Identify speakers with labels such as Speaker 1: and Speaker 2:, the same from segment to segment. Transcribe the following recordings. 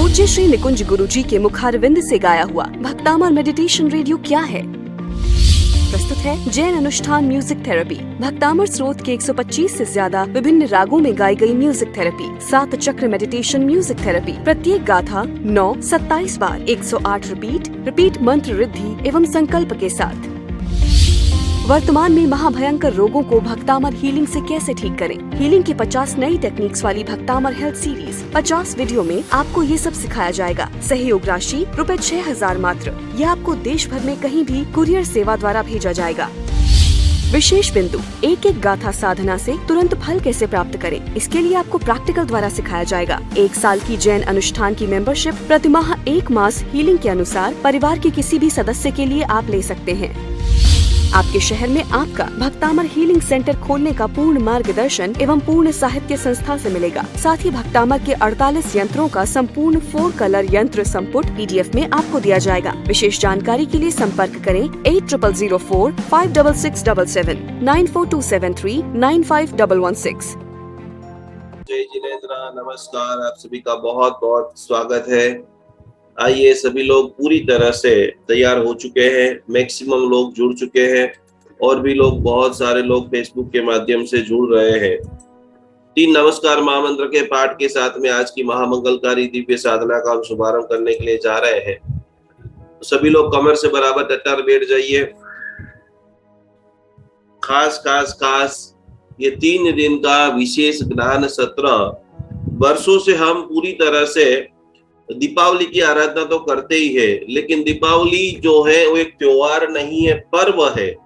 Speaker 1: पूज्य श्री निकुंज गुरुजी के मुखारविंद से गाया हुआ भक्तामर मेडिटेशन रेडियो क्या है, प्रस्तुत है जैन अनुष्ठान म्यूजिक थेरेपी। भक्तामर स्रोत के 125 से ज्यादा विभिन्न रागों में गाई गई म्यूजिक थेरेपी, 7 चक्र मेडिटेशन म्यूजिक थेरेपी, प्रत्येक गाथा 9-27 बार, 108 रिपीट मंत्र रिद्धि एवं संकल्प के साथ। वर्तमान में महाभयंकर रोगों को भक्तामर हीलिंग से कैसे ठीक करें। हीलिंग की 50 नई टेक्निक्स वाली भक्तामर हेल्थ सीरीज, 50 वीडियो में आपको ये सब सिखाया जाएगा। सहयोग राशि ₹6000 मात्र। यह आपको देश भर में कहीं भी कुरियर सेवा द्वारा भेजा जाएगा। विशेष बिंदु, एक एक गाथा साधना से तुरंत फल कैसे प्राप्त करें, इसके लिए आपको प्रैक्टिकल द्वारा सिखाया जाएगा। 1 साल की जैन अनुष्ठान की मेंबरशिप प्रतिमाह 1 मास हीलिंग के अनुसार परिवार के किसी भी सदस्य के लिए आप ले सकते हैं। आपके शहर में आपका भक्तामर हीलिंग सेंटर खोलने का पूर्ण मार्गदर्शन एवं पूर्ण साहित्य संस्था से मिलेगा। साथ ही भक्तामर के 48 यंत्रों का संपूर्ण 4 कलर यंत्र संपुट PDF में आपको दिया जाएगा। विशेष जानकारी के लिए संपर्क करें 8004 56677 94273 95116।
Speaker 2: जय जिनेन्द्र, नमस्कार। आप सभी का बहुत बहुत स्वागत है। आइए, सभी लोग पूरी तरह से तैयार हो चुके हैं, मैक्सिमम लोग जुड़ चुके हैं और भी लोग, बहुत सारे लोग फेसबुक के माध्यम से जुड़ रहे हैं। 3 नमस्कार महामंत्र के पाठ के साथ में आज की महामंगलकारी दिव्य साधना का हम शुभारंभ करने के लिए जा रहे हैं। तो सभी लोग कमर से बराबर टट्टार बैठ जाइए। खास ये 3 दिन का विशेष ज्ञान सत्र, वर्षों से हम पूरी तरह से दीपावली की आराधना तो करते ही है, लेकिन दीपावली जो है वो एक त्योहार नहीं है, पर्व है।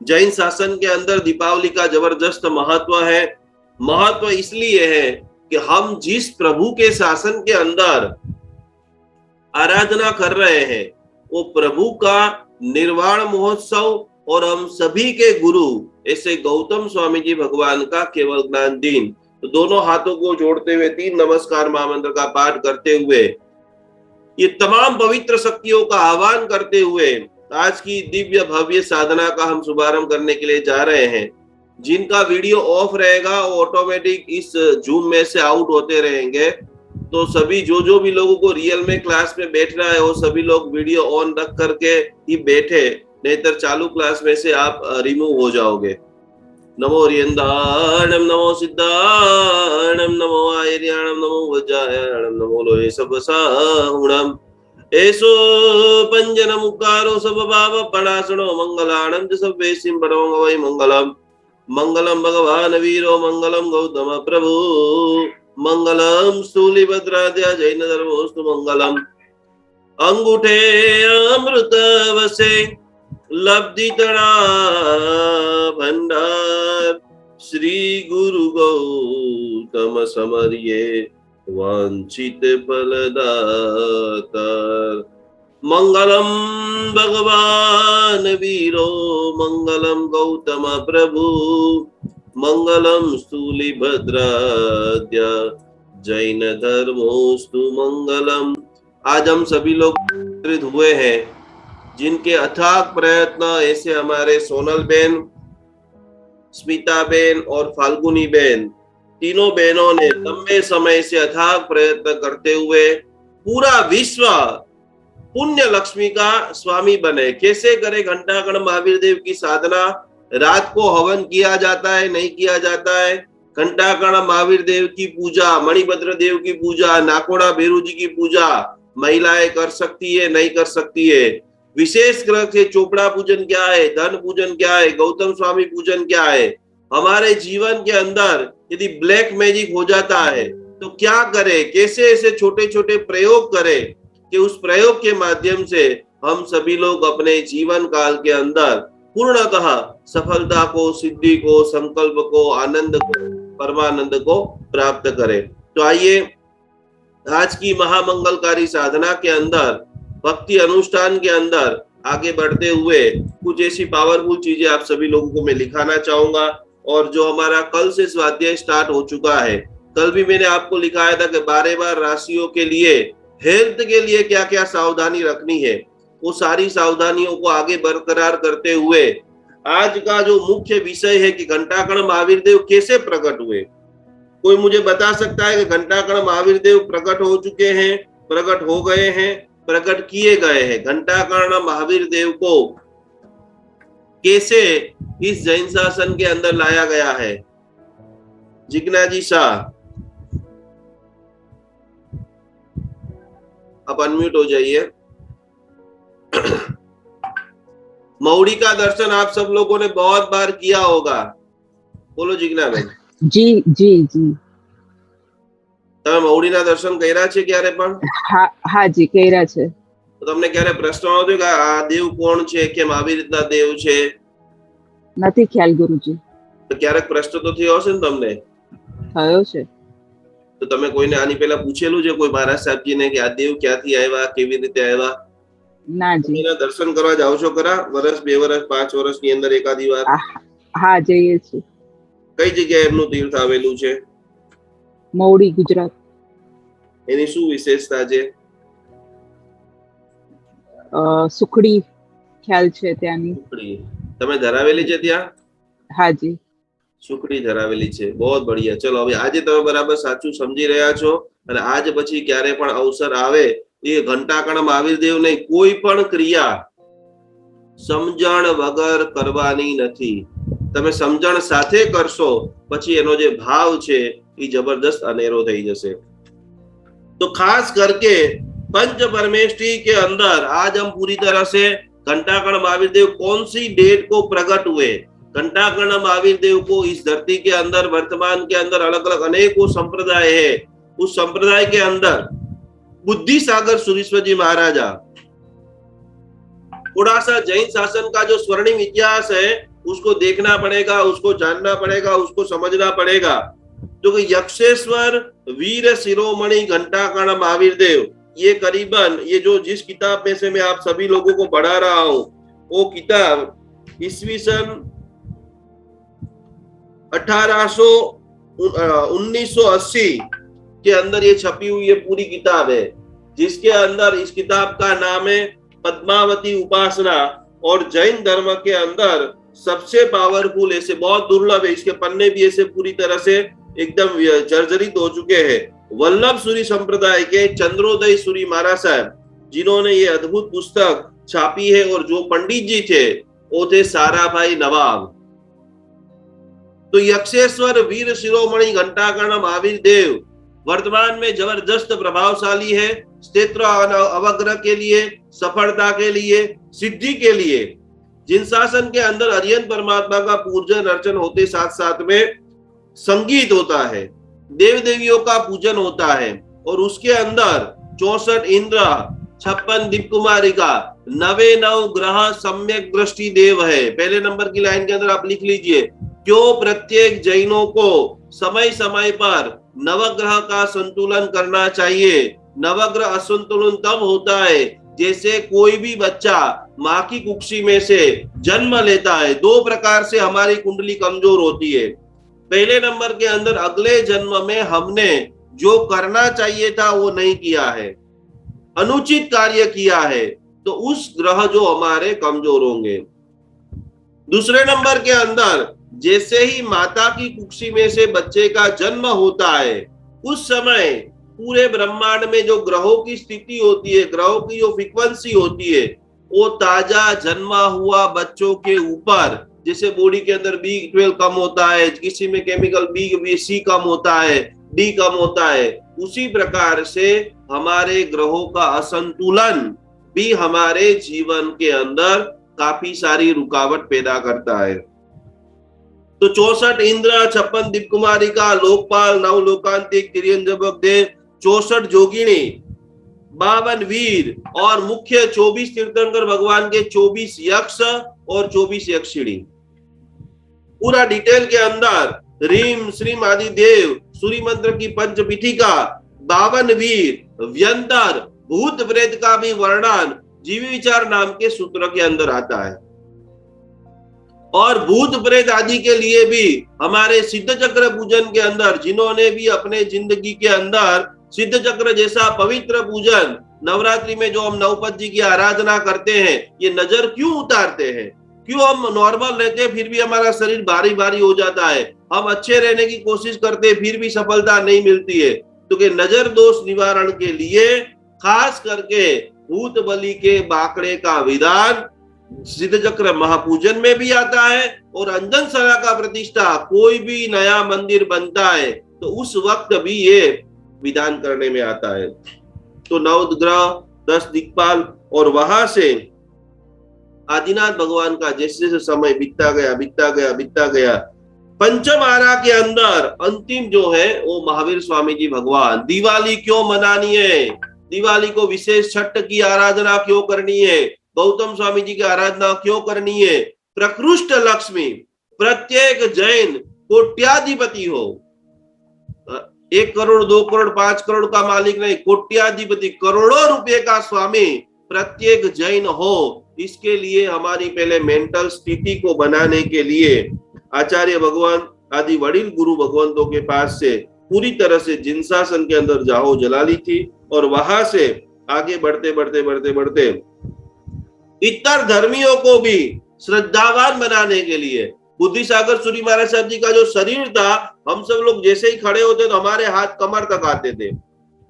Speaker 2: जैन शासन के अंदर दीपावली का जबरदस्त महत्व है। महत्व इसलिए है कि हम जिस प्रभु के शासन के अंदर आराधना कर रहे हैं, वो प्रभु का निर्वाण महोत्सव और हम सभी के गुरु ऐसे गौतम स्वामी जी भगवान का केवल ज्ञान दिन। तो दोनों हाथों को जोड़ते हुए 3 नमस्कार महामंत्र का पाठ करते हुए, ये तमाम पवित्र शक्तियों का आह्वान करते हुए आज की दिव्य भव्य साधना का हम शुभारंभ करने के लिए जा रहे हैं। जिनका वीडियो ऑफ रहेगा वो ऑटोमेटिक इस जूम में से आउट होते रहेंगे। तो सभी जो भी लोगों को रियल में क्लास में बैठना है, वो सभी लोग वीडियो ऑन रख करके ही बैठे, नहीं चालू क्लास में से आप रिमूव हो जाओगे। नमो रियंदाणम, नमो सिद्धाणम, नमो आयर्याणम, नमो वज्रायणम, नमो लोहे सबसाहुणम, एसो पंजन मुकारो सब भाव पणासनो मंगलाणम च सबवे सिंपणो वै मंगलम। मंगलम भगवान वीरो, मंगलम गौतम प्रभु, मंगलम स्थूलिभद्राद्या जैन धर्मोस्तु मंगलम। अंगूठे अमृत वसे लब्धि तड़ा भंडार, श्री गुरु गौतम समर्ये वांछित फलदाता। मंगलम भगवान वीरो, मंगलम गौतम प्रभु, मंगलम स्थूलिभद्राद्या जैन धर्मोस्तु मंगलम। आज हम सभी लोग एकत्रित हुए हैं जिनके अथाक प्रयत्न, ऐसे हमारे सोनल बेन, स्मिता बेन और फाल्गुनी बेन, तीनों बहनों ने लंबे समय से अथाक प्रयत्न करते हुए पूरा विश्व पुण्य लक्ष्मी का स्वामी बने। कैसे करे? घंटागण महावीर देव की साधना, रात को हवन किया जाता है, नहीं किया जाता है। घंटागण महावीर देव की पूजा, मणिभद्र देव की पूजा, नाकोड़ा भैरू जी की पूजा महिलाएं कर सकती है, नहीं कर सकती है। विशेष ग्रह से चोपड़ा पूजन क्या है, धन पूजन क्या है, गौतम स्वामी पूजन क्या है। हमारे जीवन के अंदर यदि ब्लैक मैजिक हो जाता है तो क्या करे? कैसे ऐसे छोटे छोटे प्रयोग करें कि उस प्रयोग के माध्यम से हम सभी लोग अपने जीवन काल के अंदर पूर्णतः सफलता को, सिद्धि को, संकल्प को, आनंद को, परमानंद को प्राप्त करें। तो आइए, आज की महामंगलकारी साधना के अंदर, भक्ति अनुष्ठान के अंदर आगे बढ़ते हुए कुछ ऐसी पावरफुल चीजें आप सभी लोगों को मैं लिखाना चाहूंगा। और जो हमारा कल से स्वाध्याय स्टार्ट हो चुका है, कल भी मैंने आपको लिखाया था कि 12 राशियों के लिए हेल्थ के लिए क्या क्या सावधानी रखनी है, वो सारी सावधानियों को आगे बरकरार करते हुए आज का जो मुख्य विषय है कि घंटाकर्ण महावीर देव कैसे प्रकट हुए। कोई मुझे बता सकता है कि घंटाकर्ण महावीर देव प्रकट हो चुके हैं, प्रकट हो गए हैं, प्रकट किए गए हैं? घंटाकर्ण महावीर देव को कैसे इस जैन शासन के अंदर लाया गया है? जिग्नाजी शाह, आप अनम्यूट हो जाइए। मौड़ी का दर्शन आप सब लोगों ने बहुत बार किया होगा, बोलो जिग्ना बेन।
Speaker 3: जी जी जी।
Speaker 2: તમે મૌડીના દર્શન કર્યા છે ક્યારે પણ?
Speaker 3: હા જી કર્યા છે.
Speaker 2: તો તમને ક્યારે પ્રશ્ન આવ્યો કે આ દેવ કોણ છે, કેમ આવી રીતના દેવ છે?
Speaker 3: નથી ખ્યાલ ગુરુજી.
Speaker 2: તો ક્યારેક પ્રશ્ન તો થયો હશે ને તમને?
Speaker 3: થયો છે.
Speaker 2: તો તમે કોઈને આની પહેલા પૂછેલું છે કોઈ મહારાજ સાહેબજીને કે આ દેવ ક્યાંથી આવ્યા, કેવી રીતે આવ્યા?
Speaker 3: ના જી.
Speaker 2: એના દર્શન કરવા જાવ છો ખરા? વર્ષ, 2 વર્ષ, 5 વર્ષની અંદર એકાદી વાર?
Speaker 3: હા જઈએ છીએ.
Speaker 2: કઈ જગ્યાએ એમનું તીર્થ આવેલું છે?
Speaker 3: મૌડી, ગુજરાત.
Speaker 2: એની શું વિશેષતા છે?
Speaker 3: સુખડી ખ્યાલ છે ત્યાંની.
Speaker 2: સુખડી તમે ધરાવેલી છે ત્યાં?
Speaker 3: હા જી.
Speaker 2: સુખડી ધરાવેલી છે. बहुत बढ़िया. चलो હવે આજે તમે બરાબર સાચું સમજી રહ્યા છો અને આજ પછી ક્યારે પણ અવસર આવે એ ઘંટાકર્ણ મહાવીર દેવ ને કોઈ પણ ક્રિયા સમજણ વગર કરવાની નથી. તમે સમજણ સાથે કરશો પછી એનો જે ભાવ છે એ जबरदस्त अनेरो થઈ જશે. तो खास करके पंच परमेष्ठी के अंदर आज हम पूरी तरह से घंटाकर्ण महावीर देव कौन सी डेट को प्रकट हुए, घंटाकर्ण महावीर देव को इस धरती के अंदर वर्तमान के अंदर अलग अलग अनेकों संप्रदाय है, उस संप्रदाय के अंदर बुद्धि सागर सुरेश्वर जी महाराजा, थोड़ा सा जैन शासन का जो स्वर्णिम इतिहास है उसको देखना पड़ेगा, उसको जानना पड़ेगा, उसको समझना पड़ेगा। तो यक्षेश्वर वीर शिरोमणि घंटाकर्ण महावीर देव, ये करीबन ये जो जिस किताब में से मैं आप सभी लोगों को पढ़ा रहा हूं वो किताब ईस्वी सन 1980 के अंदर ये छपी हुई ये पूरी किताब है, जिसके अंदर इस किताब का नाम है पद्मावती उपासना। और जैन धर्म के अंदर सबसे पावरफुल, ऐसे बहुत दुर्लभ है, इसके पन्ने भी ऐसे पूरी तरह से एकदम जर्जरित हो चुके हैं, वल्लभ सूरी संप्रदाय के चंद्रोदय सूरी महाराज साहब, जिन्होंने ये अद्भुत पुस्तक छापी है। और जो पंडित जी थे वो थे साराभाई नवाब। तो यक्षेश्वर वीर शिरोमणि घंटाकर्ण महावीर देव वर्तमान में जबरदस्त प्रभावशाली है, क्षेत्र अवग्रह के लिए, सफलता के लिए, सिद्धि के लिए। जिन शासन के अंदर अरिहंत परमात्मा का पूजन अर्चन होते साथ साथ में संगीत होता है, देव देवियों का पूजन होता है, और उसके अंदर 64 इंद्र, 56 दीप कुमारिका, 99 ग्रह सम्यक दृष्टि देव है। पहले नंबर की लाइन के अंदर आप लिख लीजिए, क्यों प्रत्येक जैनों को समय समय पर नवग्रह का संतुलन करना चाहिए। नवग्रह असंतुलन तब होता है जैसे कोई भी बच्चा माँ की कुक्षी में से जन्म लेता है। 2 प्रकार से हमारी कुंडली कमजोर होती है। पहले नंबर के अंदर अगले जन्म में हमने जो करना चाहिए था वो नहीं किया है, अनुचित कार्य किया है, तो उस ग्रह जो हमारे कमजोर होंगे। दूसरे नंबर के अंदर जैसे ही माता की कुक्षी में से बच्चे का जन्म होता है उस समय पूरे ब्रह्मांड में जो ग्रहों की स्थिति होती है, ग्रहों की जो फ्रीक्वेंसी होती है, वो ताजा जन्मा हुआ बच्चों के ऊपर, जैसे बॉडी के अंदर B12 कम होता है, किसी में केमिकल B कम होता है, D कम होता है, उसी प्रकार से हमारे ग्रहों का असंतुलन भी हमारे जीवन के अंदर काफी सारी रुकावट पैदा करता है। तो 64 इंद्र, 56 दीप कुमारिका, लोकपाल, 9 लोकांतिक, तिर्यंजबक देव, 64 जोगिनी, 52 वीर और मुख्य 24 तीर्थंकर भगवान के 24 यक्ष और 24 यक्षिणी। पूरा डिटेल के अंदर रीम श्रीम आदि देव, सूर्य मंत्र की पंचपीठिका, 52 वीर, व्यंतर, भूत प्रेत का भी वर्णन जीवी विचार नाम के सूत्र के अंदर आता है। और भूत प्रेत आदि के लिए भी हमारे सिद्ध चक्र पूजन के अंदर, जिन्होंने भी अपने जिंदगी के अंदर सिद्ध चक्र जैसा पवित्र पूजन, नवरात्रि में जो हम नवपत जी की आराधना करते हैं, ये नजर क्यों उतारते हैं? क्यों हम नॉर्मल रहते हैं फिर भी हमारा शरीर भारी भारी हो जाता है? हम अच्छे रहने की कोशिश करते फिर भी सफलता नहीं मिलती है। तो कि नजर दोष निवारण के लिए खास करके भूत बलि के बाकड़े का विधान सिद्ध चक्र महापूजन में भी आता है, और अंजन सरा का प्रतिष्ठा कोई भी नया मंदिर बनता है तो उस वक्त भी ये विधान करने में आता है। तो 9 ग्रह 10 दिक्पाल, और वहां से आदिनाथ भगवान का जैसे जैसे समय बीतता गया पंचम आरा के अंदर अंतिम जो है वो महावीर स्वामी जी भगवान। दिवाली क्यों मनानी है, दिवाली को विशेष छठ की आराधना क्यों करनी है, गौतम स्वामी जी की आराधना क्यों करनी है। प्रकृष्ट लक्ष्मी, प्रत्येक जैन कोट्याधिपति हो, 1 करोड़ 2 करोड़ 5 करोड़ का मालिक नहीं, कोट्याधिपति करोड़ों रुपए का स्वामी प्रत्येक जैन हो। इसके लिए हमारी पहले मेंटल स्थिति को बनाने के लिए आचार्य भगवान आदि वडिल गुरु भगवंतों के पास से पूरी तरह से जिनसासन के अंदर जाहो जलाली थी, और वहां से आगे बढ़ते इतर धर्मियों को भी श्रद्धावान बनाने के लिए बुद्धि सागर सूरी महाराज साहब जी का जो शरीर था, हम सब लोग जैसे ही खड़े होते तो हमारे हाथ कमर तक आते थे,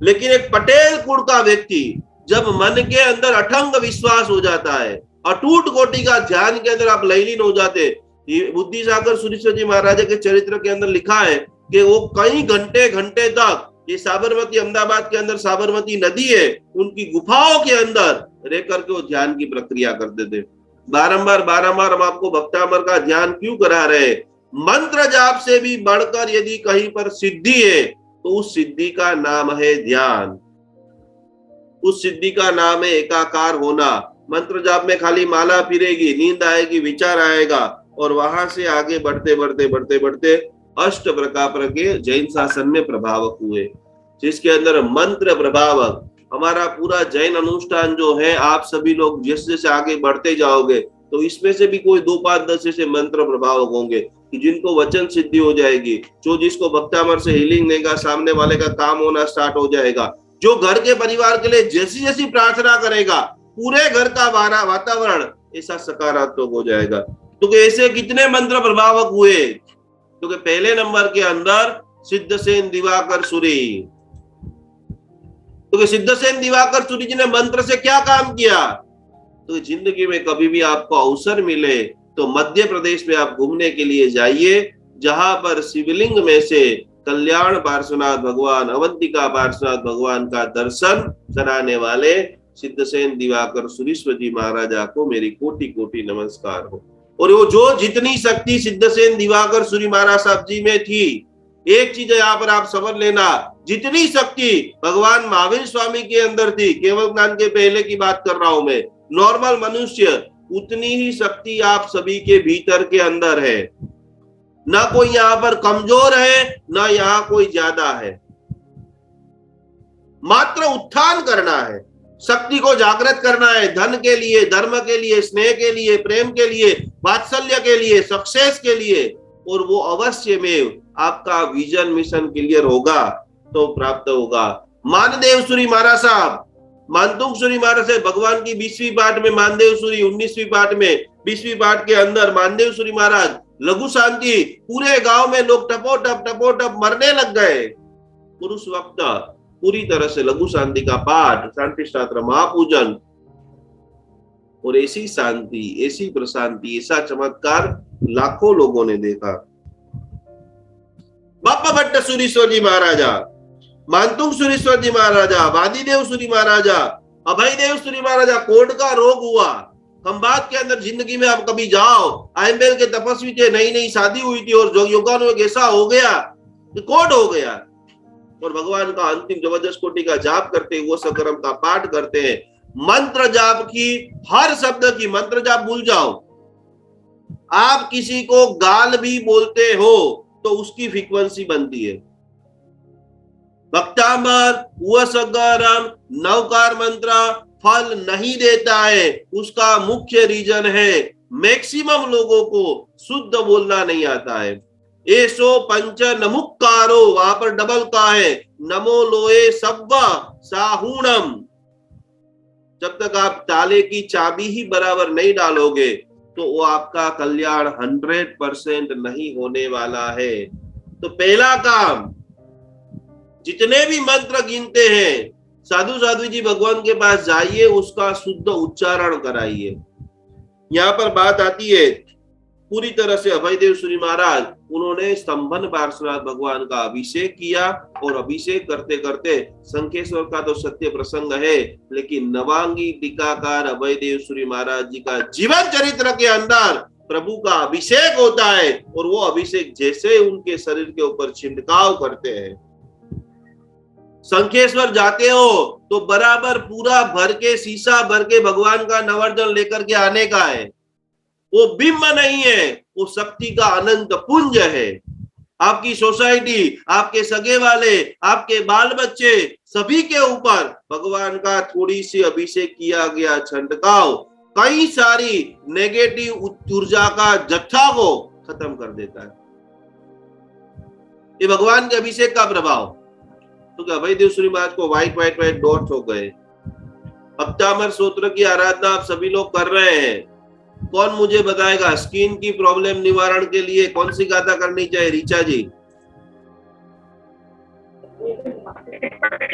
Speaker 2: लेकिन एक पटेल कुल का व्यक्ति जब मन के अंदर अठंग विश्वास हो जाता है, अटूट कोटि का ध्यान के अंदर आप लयलीन हो जाते। बुद्धि सागर सूरीश्वर जी महाराज के चरित्र के अंदर लिखा है कि वो कई घंटे तक, ये साबरमती अहमदाबाद के अंदर साबरमती नदी है, उनकी गुफाओं के अंदर रह करके वो ध्यान की प्रक्रिया करते थे। बारंबार हम आपको भक्तामर का ध्यान क्यों करा रहे, मंत्र जाप से भी बढ़कर यदि कहीं पर सिद्धि है तो उस सिद्धि का नाम है ध्यान, उस सिद्धि का नाम है एकाकार होना। मंत्र जाप में खाली माला फिरेगी, नींद आएगी, विचार आएगा, और वहां से आगे बढ़ते अष्ट प्रकार के जैन शासन में प्रभावक हुए, जिसके अंदर मंत्र प्रभावक हमारा पूरा जैन अनुष्ठान जो है, आप सभी लोग जैसे जैसे आगे बढ़ते जाओगे तो इसमें से भी कोई 2 5 10 ऐसे मंत्र प्रभावक होंगे कि जिनको वचन सिद्धि हो जाएगी, जो जिसको भक्तामर से हीलिंग देगा सामने वाले का काम होना स्टार्ट हो जाएगा, जो घर के परिवार के लिए जैसी जैसी प्रार्थना करेगा पूरे घर का वातावरण ऐसा सकारात्मक हो जाएगा। तो ऐसे कितने मंत्र प्रभावक हुए, तो पहले नंबर के अंदर सिद्धसेन दिवाकर सूरी, तो सिद्धसेन दिवाकर सूरी जी ने मंत्र से क्या काम किया। तो जिंदगी में कभी भी आपको अवसर मिले तो मध्य प्रदेश में आप घूमने के लिए जाइए, जहां पर शिवलिंग में से कल्याण पार्श्वनाथ भगवान, अवंतिका पार्श्वनाथ भगवान का दर्शन कराने वाले सिद्धसेन दिवाकर सूरीश्वर जी महाराजा को मेरी कोटि कोटि नमस्कार हो। और वो जो जितनी शक्ति सिद्धसेन दिवाकर सूरी महाराज साहब जी में थी, एक चीज यहाँ पर आप समझ लेना, जितनी शक्ति भगवान महावीर स्वामी के अंदर थी, केवल ज्ञान के पहले की बात कर रहा हूं मैं, नॉर्मल मनुष्य, उतनी ही शक्ति आप सभी के भीतर के अंदर है। ना कोई यहाँ पर कमजोर है, ना यहाँ कोई ज्यादा है, मात्र उत्थान करना है, शक्ति को जागृत करना है, धन के लिए, धर्म के लिए, स्नेह के लिए, प्रेम के लिए, वात्सल्य के लिए, सक्सेस के लिए, और वो अवश्य में आपका विजन मिशन क्लियर होगा तो प्राप्त होगा। मानदेव सूरी महाराज साहब, मानतुंग सूरी महाराज साहब, भगवान की 20वीं पाठ में मानदेव सूरी, 19वीं पाठ में 20वीं पाठ के अंदर मानदेव सूरी महाराज, लघु शांति, पूरे गांव में लोग टपोटप मरने लग गए। पुरुष वक्त पूरी तरह से लघु शांति का पाठ, शांति शास्त्र महापूजन, और ऐसी शांति, ऐसी प्रशांति, ऐसा चमत्कार लाखों लोगों ने देखा। बापा भट्ट सूरीश्वर जी महाराजा, मानतुंग सूरीश्वर जी महाराजा, वादीदेव सूरी महाराजा, अभयदेव सूरी महाराजा, कोढ़ का रोग हुआ। खंबात के अंदर जिंदगी में आप कभी जाओ, आयम्बेल के तपस्वी थे, नई शादी हुई थी और जो योगानुयोग ऐसा हो गया, कोढ़ हो गया, और भगवान का अंतिम जबरदस्त कोटि का जाप करते हैं, वो सकरम का पाठ करते हैं। मंत्र जाप की, हर शब्द की, मंत्र जाप भूल जाओ, आप किसी को गाल भी बोलते हो तो उसकी फ्रीक्वेंसी बनती है। भक्तामर वसगरम नवकार मंत्र फल नहीं देता है, उसका मुख्य रीजन है मैक्सिमम लोगों को शुद्ध बोलना नहीं आता है। एसो पंच नमुक्कारो, वहां पर डबल का है, नमो लोए सब्व साहूणम। जब तक आप ताले की चाबी ही बराबर नहीं डालोगे तो वो आपका कल्याण 100% नहीं होने वाला है। तो पहला काम, जितने भी मंत्र गिनते हैं, साधु साधु जी भगवान के पास जाइए, उसका शुद्ध उच्चारण कराइए। यहाँ पर बात आती है पूरी तरह से अभयदेव सूरी महाराज, उन्होंने स्तंभन पार्श्वनाथ भगवान का अभिषेक किया, और अभिषेक करते करते शंखेश्वर का तो सत्य प्रसंग है, लेकिन नवांगी टीकाकार अभयदेव सूरी महाराज जी का जीवन चरित्र के अंदर प्रभु का अभिषेक होता है, और वो अभिषेक जैसे उनके शरीर के ऊपर छिड़काव करते हैं। शंखेश्वर जाते हो तो बराबर पूरा भर के, शीशा भर के भगवान का नवरत्न लेकर के आने का है। वो बिंब नहीं है, वो शक्ति का अनंत पुंज है। आपकी सोसाइटी, आपके सगे वाले, आपके बाल बच्चे, सभी के ऊपर भगवान का थोड़ी सी अभिषेक किया गया छिड़काव कई सारी नेगेटिव ऊर्जा का जत्था को खत्म कर देता है। ये भगवान के अभिषेक का प्रभाव। तो अभयदेव सूरी महाराज को व्हाइट व्हाइट व्हाइट डॉट्स हो गए। भक्तामर स्तोत्र की आराधना आप सभी लोग कर रहे हैं। कौन मुझे बताएगा स्किन की प्रॉब्लम निवारण के लिए कौन सी गाथा करनी चाहिए? रीचा जी।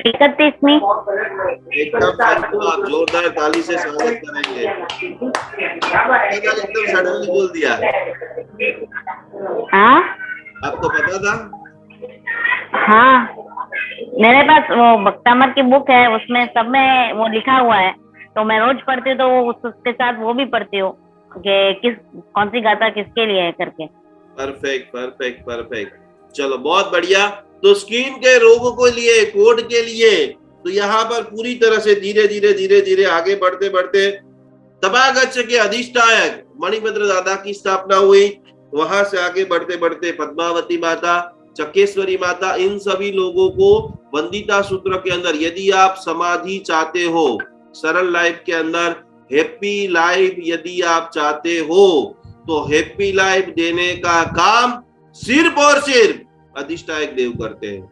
Speaker 4: 31वीं।
Speaker 2: एकदम आप जोरदार ताली से स्वागत करेंगे। एकदम सडनली बोल दिया।
Speaker 4: हाँ,
Speaker 2: आपको पता था?
Speaker 4: हाँ, मेरे पास वो भक्तामर की बुक है, उसमें सब में वो लिखा हुआ है, तो मैं रोज पढ़ती हूँ, तो उसके साथ वो भी पढ़ती हूँ कि कौन सी गाथा किसके लिए है करके।
Speaker 2: परफेक्ट परफेक्ट परफेक्ट, चलो बहुत बढ़िया। तो स्किन के रोगों को लिए, कोड के लिए, तो यहाँ पर पूरी तरह से धीरे धीरे धीरे धीरे आगे बढ़ते बढ़ते तथागत के अधिष्ठायक मणिभद्र दादा की स्थापना हुई। वहां से आगे बढ़ते बढ़ते पद्मावती माता, चक्रेश्वरी माता, इन सभी लोगों को वंदिता सूत्र के अंदर, यदि आप समाधि चाहते हो, सरल लाइफ के अंदर हैप्पी लाइफ यदि आप चाहते हो, तो हैप्पी लाइफ देने का काम सिर्फ और सिर्फ अधिष्ठायक देव करते हैं।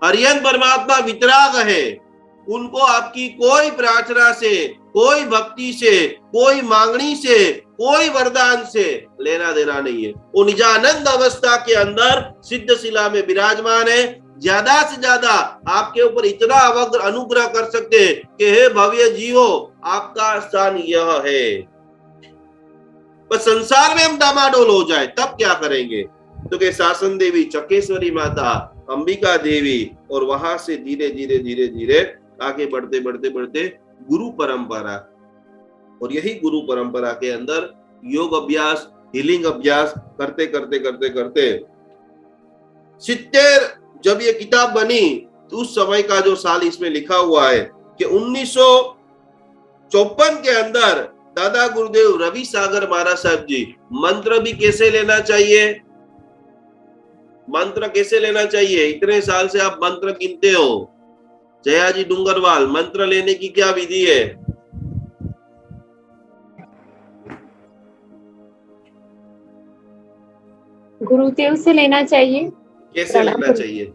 Speaker 2: हरियन परमात्मा वितराग है, उनको आपकी कोई प्रार्थना से, कोई भक्ति से, कोई मांगनी से, कोई वरदान से लेना देना नहीं है। वो निजानंद अवस्था के अंदर सिद्ध शिला में विराजमान है। ज्यादा से ज्यादा आपके ऊपर इतना अनुग्रह कर सकते हैं कि हे भव्य जीवो, आपका स्थान यह है। पर संसार में हम डामाडोल हो जाए तब क्या करेंगे? तो के शासन देवी, चक्रेश्वरी माता, अंबिका देवी, और वहां से धीरे धीरे धीरे धीरे आगे बढ़ते बढ़ते बढ़ते गुरु परंपरा, और यही गुरु परंपरा के अंदर योग अभ्यास, हीलिंग अभ्यास करते करते करते करते 70 जब ये किताब बनी, तो उस समय का जो साल इसमें लिखा हुआ है कि 1954 के अंदर दादा गुरुदेव रवि सागर महाराज साहब जी, मंत्र भी कैसे लेना चाहिए, मंत्र कैसे लेना चाहिए, इतने साल से आप मंत्र गिनते हो। जया जी डूंगरवाल, मंत्र लेने की क्या विधि है?
Speaker 5: गुरुदेव से लेना चाहिए।
Speaker 2: कैसे लेना चाहिए?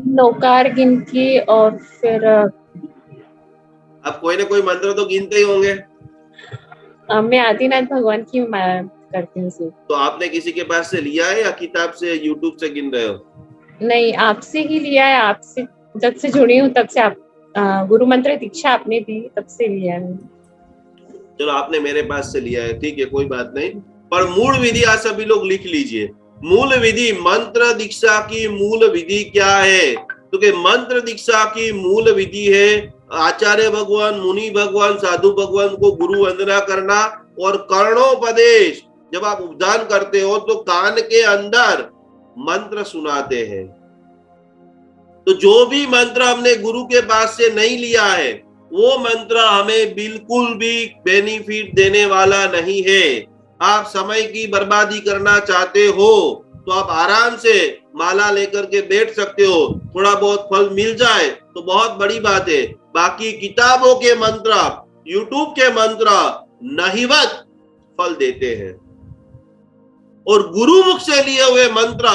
Speaker 5: नौकार गिन के, और फिर
Speaker 2: आप कोई ना कोई मंत्र तो गिनते ही होंगे।
Speaker 5: मैं आदिनाथ भगवान की करती हूँ।
Speaker 2: तो आपने किसी के पास से लिया है या किताब से, यूट्यूब से गिन रहे हो?
Speaker 5: नहीं, आपसे ही लिया है। आपसे जब से जुड़ी हूँ तब से, आप गुरु मंत्र दीक्षा आपने दी तब से लिया है।
Speaker 2: चलो आपने मेरे पास से लिया है, ठीक है, कोई बात नहीं। पर मूल विधि आज सभी लोग लिख लीजिए। मूल विधि, मंत्र दीक्षा की मूल विधि क्या है? तो कि मंत्र दीक्षा की मूल विधि है आचार्य भगवान, मुनि भगवान, साधु भगवान को गुरु वंदना करना, और कर्णोपदेश। जब आप उपदान करते हो तो कान के अंदर मंत्र सुनाते हैं। तो जो भी मंत्र हमने गुरु के पास से नहीं लिया है, वो मंत्र हमें बिल्कुल भी बेनिफिट देने वाला नहीं है। आप समय की बर्बादी करना चाहते हो तो आप आराम से माला लेकर के बैठ सकते हो, थोड़ा बहुत फल मिल जाए तो बहुत बड़ी बात है। बाकी किताबों के मंत्र, यूट्यूब के मंत्र नहिवत फल देते हैं, और गुरुमुख से लिए हुए मंत्र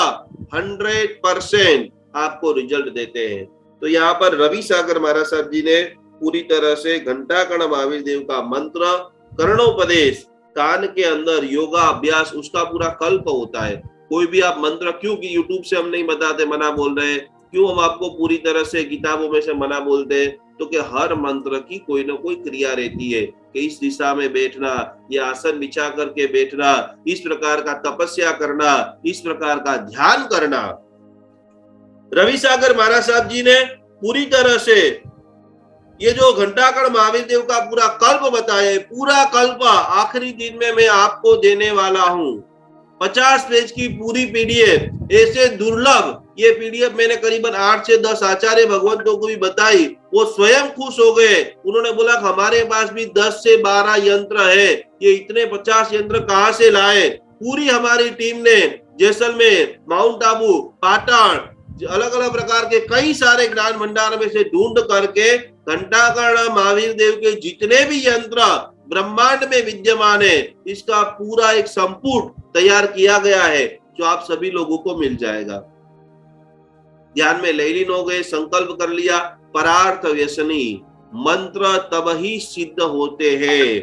Speaker 2: 100% आपको रिजल्ट देते हैं। तो यहाँ पर रवि सागर महाराज साहब जी ने पूरी तरह से घंटाकर्ण महावीर देव का मंत्र, कर्णोपदेश, कान के अंदर योगा अभ्यास, उसका पूरा कल्प होता है। कोई भी आप मंत्र, क्यों कि यूट्यूब से हम नहीं बताते, मना बोल रहे हैं, क्यों हम आपको पूरी तरह से किताबों में से मना बोलते हैं, तो कि हर मंत्र की कोई ना कोई क्रिया रहती है कि इस दिशा में बैठना, या आसन बिछा करके बैठना, इस प्रकार का तपस्या करना, इस प्रकार का ध्यान करना। रवि सागर महाराज साहब जी ने पूरी तरह से ये जो घंटाकर्ण महावीर देव का पूरा कल्प बताया है, पूरा कल्प आखिरी दिन में मैं आपको देने वाला हूं। 50 पेज की पूरी पीडीएफ, ऐसे दुर्लभ ये पीडीएफ मैंने करीबन 8 से 10 आचार्य भगवंतों को भी बताई, वो स्वयं खुश हो गए। उन्होंने बोला हमारे पास भी 10 से 12 यंत्र है, ये इतने 50 यंत्र कहां से लाए। पूरी हमारी टीम ने जैसलमेर, माउंट आबू, पाटन, अलग अलग प्रकार के कई सारे ज्ञान भंडार में से ढूंढ करके घंटाकर्ण महावीर देव के जितने भी यंत्र ब्रह्मांड में विद्यमान है, इसका पूरा एक संपुट तैयार किया गया है, जो आप सभी लोगों को मिल जाएगा। ध्यान में लीन हो गए, संकल्प कर लिया, परार्थ व्यसनी मंत्र तब ही सिद्ध होते हैं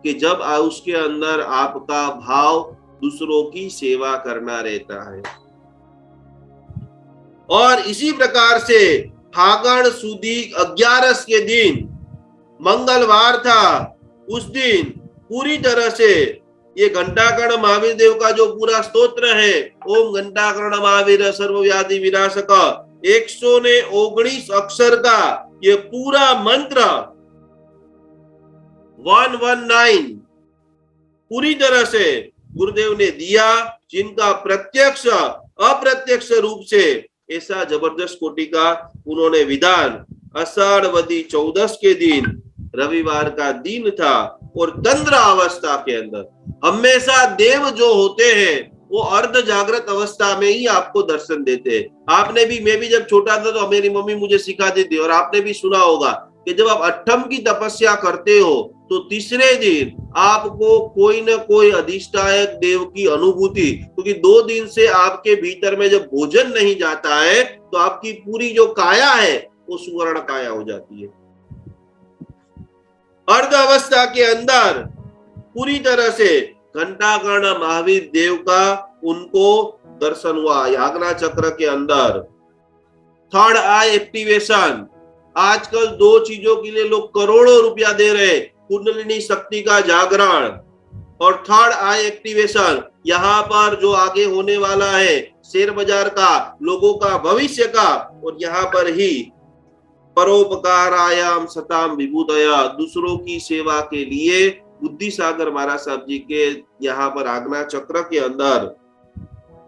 Speaker 2: कि जब उसके अंदर आपका भाव दूसरों की सेवा करना रहता है। और इसी प्रकार से फागण सुदी 11 के दिन मंगलवार था, उस दिन पूरी तरह से ये घंटाकर्ण महावीर देव का जो पूरा स्तोत्र है, ओम घंटाकर्ण महावीर सर्वव्याधि विनाशक, 119 अक्षर का ये पूरा मंत्र 119 पूरी तरह से गुरुदेव ने दिया, जिनका प्रत्यक्ष अप्रत्यक्ष रूप से ऐसा जबरदस्त कोटि का उन्होंने विधान आषाढ़वदी 14 के दिन रविवार का दिन था, और तंद्र अवस्था के अंदर हमेशा देव जो होते हैं वो अर्ध जागृत अवस्था में ही आपको दर्शन देते हैं। आपने भी, मैं भी जब छोटा था तो मेरी मम्मी मुझे सिखाती थी, और आपने भी सुना होगा कि जब आप अट्ठम की तपस्या करते हो तो तीसरे दिन आपको कोई न कोई अधिष्ठायक देव की अनुभूति, क्योंकि 2 दिन से आपके भीतर में जब भोजन नहीं जाता है तो आपकी पूरी जो काया है वो सुवर्ण काया हो जाती है। अर्ध अवस्था के अंदर पूरी तरह से घंटाकर्ण महावीर देव का उनको दर्शन हुआ। याग्ना चक्र के अंदर थर्ड आई एक्टिवेशन, आजकल 2 चीजों के लिए लोग करोड़ों रुपया दे रहे, कुंडलिनी शक्ति का जागरण और थर्ड आई एक्टिवेशन। यहाँ पर जो आगे होने वाला है शेयर बाजार का, लोगों का भविष्य का, और यहाँ पर ही परोपकारायाम सताम विभूतया, दूसरों की सेवा के लिए बुद्धि सागर महाराज साहब जी के यहाँ पर आज्ञा चक्र के अंदर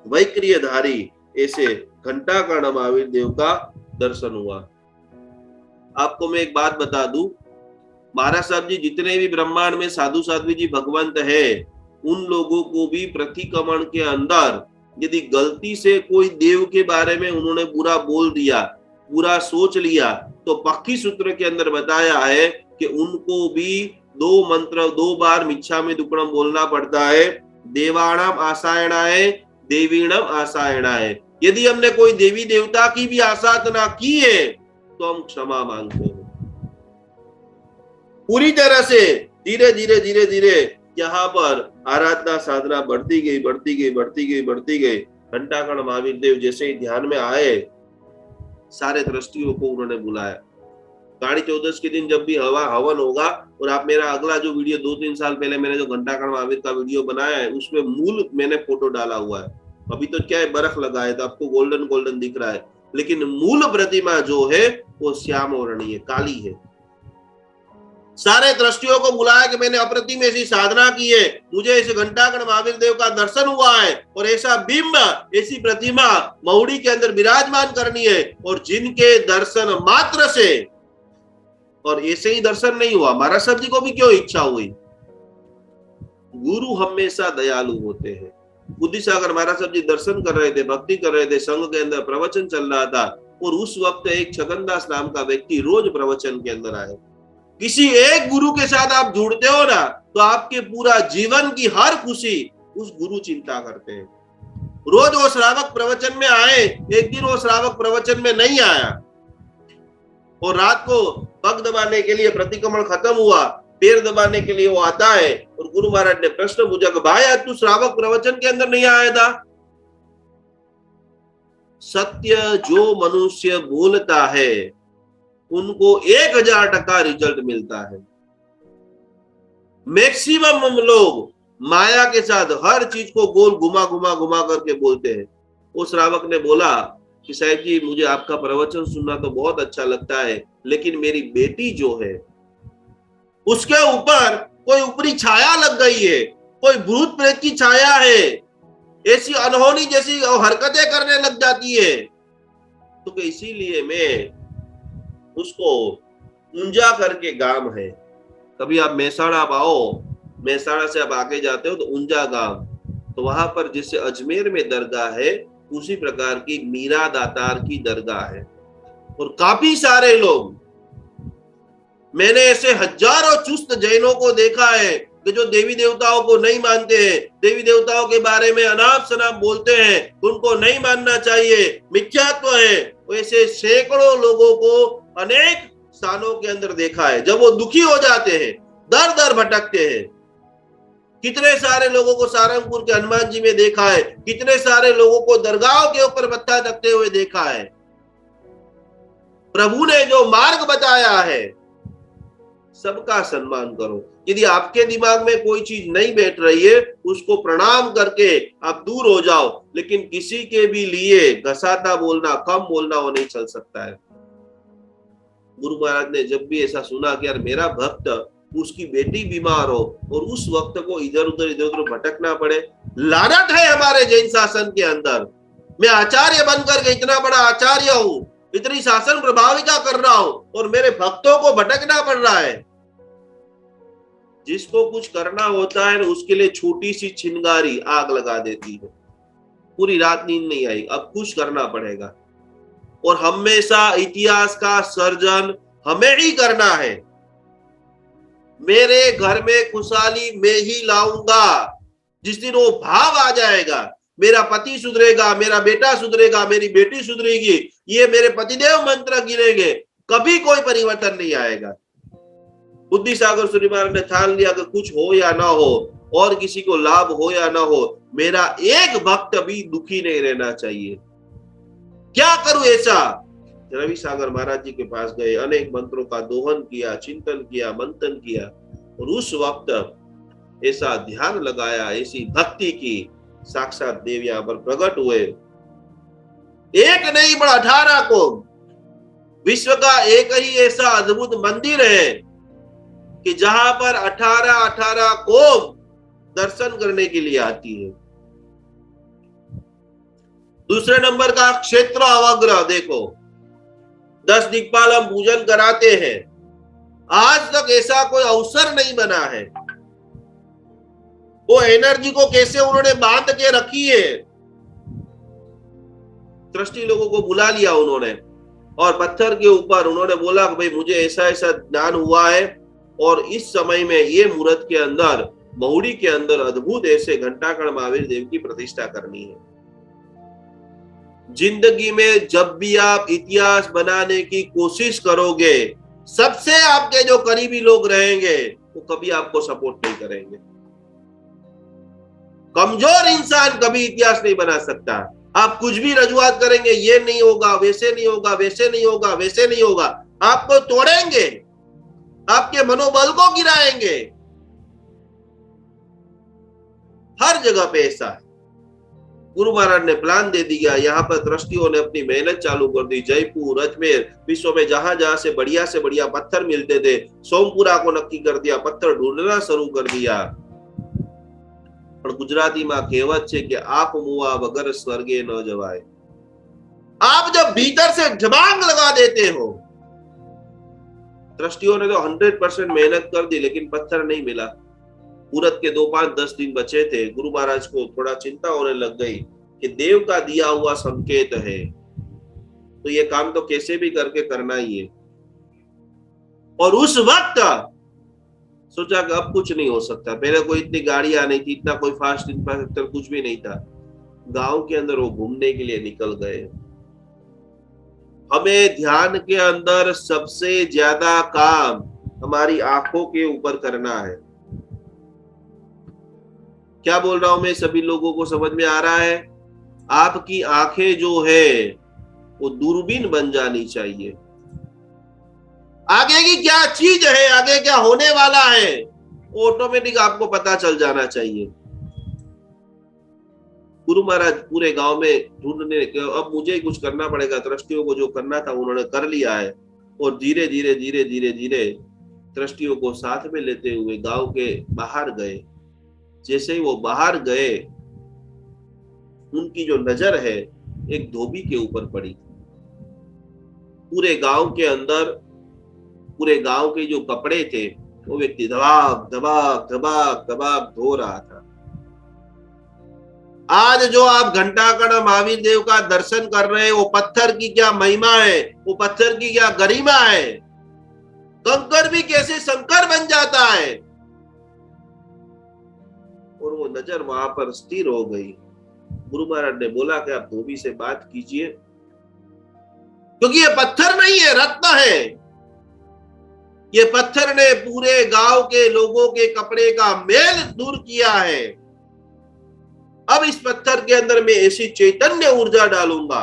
Speaker 2: वैक्रियधारी ऐसे घंटाकर्ण महावीर देव का दर्शन हुआ। आपको मैं एक बात बता दूं, महाराज साहब जी जितने भी ब्रह्मांड में साधु साध्वी जी भगवंत है, उन लोगों को भी प्रतिक्रमण के अंदर यदि गलती से कोई देव के बारे में उन्होंने बुरा बोल दिया, बुरा सोच लिया, तो पक्की सूत्र के अंदर बताया है कि उनको भी 2 मंत्र 2 बार मिच्छामि दुक्कडम बोलना पड़ता है। देवाणाम आसायणाय, देवीणम आसायणाय। यदि हमने कोई देवी देवता की भी आसाधना की है तो हम क्षमा मांगते हैं। पूरी तरह से धीरे धीरे धीरे धीरे यहाँ पर आराधना साधना बढ़ती गई बढ़ती गई बढ़ती गई बढ़ती गई। घंटाकर्ण महावीर देव जैसे ही ध्यान में आए, सारे दृष्टियों को उन्होंने बुलाया। गाड़ी 14 के दिन जब भी हवन होगा, और आप मेरा अगला जो वीडियो 2-3 साल पहले मैंने जो घंटाकर्ण महावीर का वीडियो बनाया है, उसमें मूल मैंने फोटो डाला हुआ है। अभी तो क्या है, बर्फ लगा है तो आपको गोल्डन गोल्डन दिख रहा है, लेकिन मूल प्रतिमा जो है वो श्याम वर्णीय काली है। सारे दृष्टियों को बुलाया कि मैंने अप्रतिम ऐसी साधना की है, मुझे इस घंटाकर्ण महावीर देव का दर्शन हुआ है, और ऐसा बिंब ऐसी प्रतिमा महुड़ी के अंदर विराजमान करनी है, और जिनके दर्शन मात्र से, और ऐसे ही दर्शन नहीं हुआ, महाराज साहब जी को भी क्यों इच्छा हुई, गुरु हमेशा दयालु होते हैं। बुद्धि सागर महाराज साहब जी दर्शन कर रहे थे, भक्ति कर रहे थे, संघ के अंदर प्रवचन चल रहा था, और उस वक्त एक छगनदास नाम का व्यक्ति रोज प्रवचन के अंदर आए। किसी एक गुरु के साथ आप जुड़ते हो ना, तो आपके पूरा जीवन की हर खुशी उस गुरु चिंता करते हैं। रोज वो श्रावक प्रवचन में आए, एक दिन वो श्रावक प्रवचन में नहीं आया, और रात को पग दबाने के लिए प्रतिक्रमण खत्म हुआ, पैर दबाने के लिए वो आता है और गुरु महाराज ने प्रश्न पूछा कि भाई आज तू श्रावक प्रवचन के अंदर नहीं आया था। सत्य जो मनुष्य बोलता है उनको 1000% रिजल्ट मिलता है। मैक्सिमम हम लोग माया के साथ हर चीज को गोल घुमा घुमा घुमा करके बोलते हैं। वो श्रावक ने बोला कि साहब जी मुझे आपका प्रवचन सुनना तो बहुत अच्छा लगता है, लेकिन मेरी बेटी जो है उसके ऊपर कोई ऊपरी छाया लग गई है, कोई भूत प्रेत की छाया है, ऐसी अनहोनी जैसी हरकतें करने लग जाती है, तो इसीलिए मैं उसको ऊंजा करके गांव है। कभी आप मेहसाणा आओ, मेहसाणा से आप आगे जाते हो तो ऊंजा गांव, तो वहां पर जिससे अजमेर में दरगाह है उसी प्रकार की मीरा दातार की दरगाह है। और काफी सारे लोग, मैंने ऐसे हजारों चुस्त जैनों को देखा है कि जो देवी देवताओं को नहीं मानते हैं, देवी देवताओं के बारे में अनाप शनाप बोलते हैं, उनको नहीं मानना चाहिए, मिथ्यात्व है। वैसे सैकड़ों लोगों को अनेक स्थानों के अंदर देखा है। जब वो दुखी हो जाते हैं, दर दर भटकते हैं। कितने सारे लोगों को सारंगपुर के हनुमान जी में देखा है, कितने सारे लोगों को दरगाहों के ऊपर मत्था रखते हुए देखा है। प्रभु ने जो मार्ग बताया है, सबका सम्मान करो। यदि आपके दिमाग में कोई चीज नहीं बैठ रही है, उसको प्रणाम करके आप दूर हो जाओ, लेकिन किसी के भी लिए घसाता बोलना, कम बोलना, वो नहीं चल सकता है। गुरु महाराज ने जब भी ऐसा सुना कि यार मेरा भक्त, उसकी बेटी बीमार हो और उस वक्त को इधर उधर भटकना पड़े, लानत है हमारे जैन शासन के अंदर। मैं आचार्य बनकर के इतना बड़ा आचार्य हूं, इतनी शासन प्रभाविका कर रहा हूं, और मेरे भक्तों को भटकना पड़ रहा है। जिसको कुछ करना होता है उसके लिए छोटी सी चिंगारी आग लगा देती है, पूरी रात नींद नहीं आई, अब कुछ करना पड़ेगा। और हमेशा इतिहास का सर्जन हमें ही करना है। मेरे घर में खुशहाली मैं ही लाऊंगा। जिस दिन वो भाव आ जाएगा, मेरा पति सुधरेगा, मेरा बेटा सुधरेगा, मेरी बेटी सुधरेगी, ये मेरे पतिदेव मंत्र गिनेंगे, कभी कोई परिवर्तन नहीं आएगा। बुद्धि सागर सूर्य महाराज ने ठान लिया कि कुछ हो या ना हो, और किसी को लाभ हो या ना हो, मेरा एक भक्त भी दुखी नहीं रहना चाहिए। क्या करूं ऐसा? रवि सागर महाराज जी के पास गए, अनेक मंत्रों का दोहन किया, चिंतन किया, मंथन किया, और उस वक्त ऐसा ध्यान लगाया, ऐसी भक्ति की, साक्षात देव यहां पर प्रकट हुए। एक नहीं बड़ा 18 को, विश्व का एक ही ऐसा अद्भुत मंदिर है कि जहां पर 18 कौम दर्शन करने के लिए आती है। दूसरे नंबर का क्षेत्र अवग्रह देखो, 10 दिक्पाल हम पूजन कराते हैं, आज तक ऐसा कोई अवसर नहीं बना है। वो एनर्जी को कैसे उन्होंने बांध के रखी है। ट्रस्टी लोगों को बुला लिया उन्होंने, और पत्थर के ऊपर उन्होंने बोला कि भाई मुझे ऐसा ऐसा ज्ञान हुआ है, और इस समय में ये मुहूर्त के अंदर, महुड़ी के अंदर अद्भुत ऐसे घंटाकर्ण महावीर देव की प्रतिष्ठा करनी है। जिंदगी में जब भी आप इतिहास बनाने की कोशिश करोगे, सबसे आपके जो करीबी लोग रहेंगे वो कभी आपको सपोर्ट नहीं करेंगे। कमजोर इंसान कभी इतिहास नहीं बना सकता। आप कुछ भी रजूआत करेंगे, ये नहीं होगा, वैसे नहीं होगा, वैसे नहीं होगा, वैसे नहीं होगा, आपको तोड़ेंगे, आपके मनोबल को गिराएंगे। हर जगह पे ऐसा है। गुरु महाराज ने प्लान दे दिया, यहाँ पर ट्रस्टियों ने अपनी मेहनत चालू कर दी। जयपुर, अजमेर, विश्व में जहां जहां से बढ़िया पत्थर मिलते थे, सोमपुरा को नक्की कर दिया, पत्थर ढूंढना शुरू कर दिया। और गुजराती में कहेवत है कि आप मुआ वगर स्वर्गे न जवाए। आप जब भीतर से जबांग लगा देते हो, ट्रस्टियों ने तो 100% मेहनत कर दी, लेकिन पत्थर नहीं मिला। मुहूर्त के 2, 5, 10 दिन बचे थे। गुरु महाराज को थोड़ा चिंता होने लग गई कि देव का दिया हुआ संकेत है, तो ये काम तो कैसे भी करके करना ही है। और उस वक्त सोचा कि अब कुछ नहीं हो सकता। पहले कोई इतनी गाड़ियां नहीं थी, इतना कोई फास्ट इंफ्रास्ट्रक्चर कुछ भी नहीं था। गांव के अंदर वो घूमने के लिए निकल गए। हमें ध्यान के अंदर सबसे ज्यादा काम हमारी आंखों के ऊपर करना है। क्या बोल रहा हूं मैं, सभी लोगों को समझ में आ रहा है? आपकी आंखें जो है वो दूरबीन बन जानी चाहिए। आगे की क्या चीज है, आगे क्या होने वाला है, ऑटोमेटिक आपको पता चल जाना चाहिए। गुरु महाराज पूरे गांव में ढूंढने, अब मुझे ही कुछ करना पड़ेगा, ट्रस्टियों को जो करना था उन्होंने कर लिया है। और धीरे धीरे धीरे धीरे धीरे ट्रस्टियों को साथ में लेते हुए गांव के बाहर गए। जैसे ही वो बाहर गए, उनकी जो नजर है एक धोबी के ऊपर पड़ी। पूरे गांव के अंदर, पूरे गांव के जो कपड़े थे वो व्यक्ति दबाक दबाक दबाक दबाक धो रहा था। आज जो आप घंटाकर्ण महावीर देव का दर्शन कर रहे हैं, वो पत्थर की क्या महिमा है, वो पत्थर की क्या गरिमा है। कंकर भी कैसे शंकर बन जाता है। और वो नजर वहां पर स्थिर हो गई। गुरु महाराज ने बोला कि आप धोबी से बात कीजिए, क्योंकि ये पत्थर नहीं है, रत्न है। ये पत्थर ने पूरे गांव के लोगों के कपड़े का मैल दूर किया है। अब इस पत्थर के अंदर मैं ऐसी चैतन्य ऊर्जा डालूंगा,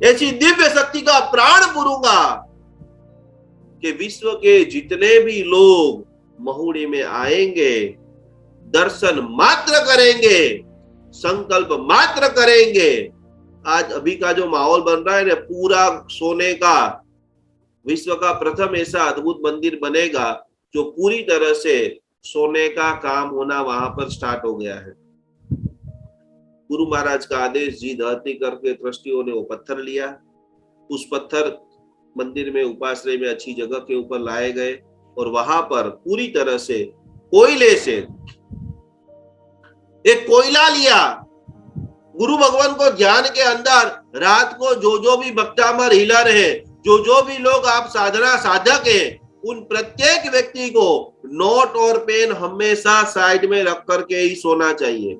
Speaker 2: ऐसी दिव्य शक्ति का प्राण पुरूंगा कि विश्व के जितने भी लोग महुड़ी में आएंगे, दर्शन मात्र करेंगे, संकल्प मात्र करेंगे। आज अभी का जो माहौल बन रहा है ना, पूरा सोने का, विश्व का प्रथम ऐसा अद्भुत मंदिर बनेगा जो पूरी तरह से सोने का काम होना वहां पर स्टार्ट हो गया है। गुरु महाराज का आदेश जी धरती करके ट्रस्टियों ने वो पत्थर लिया। उस पत्थर मंदिर में, उपाश्रय में अच्छी जगह के ऊपर लाए गए और वहां पर पूरी तरह से कोयले से एक कोयला लिया। गुरु भगवान को ध्यान के अंदर रात को जो भी भक्तामर हिलर है, जो भी लोग आप साधना साधक है, उन प्रत्येक व्यक्ति को नोट और पेन हमेशा साइड में रख करके ही सोना चाहिए।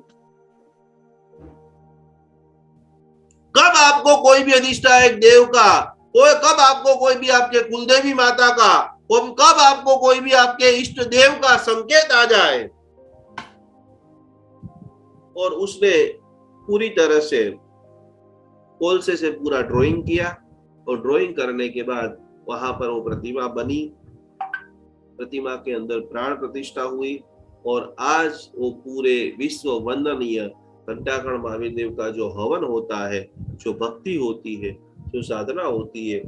Speaker 2: कब आपको कोई भी अधिष्ठायक देव का, कब आपको कोई भी आपके कुलदेवी माता का, कब आपको कोई भी आपके इष्ट देव का संकेत आ जाए। और उसने पूरी तरह से कोलसे से पूरा ड्राइंग किया और ड्राइंग करने के बाद वहां पर वो प्रतिमा बनी। प्रतिमा के अंदर प्राण प्रतिष्ठा हुई और आज वो पूरे विश्व वंदनीय घंटाकर्ण महावीर देव का जो हवन होता है, जो भक्ति होती है, जो साधना होती है,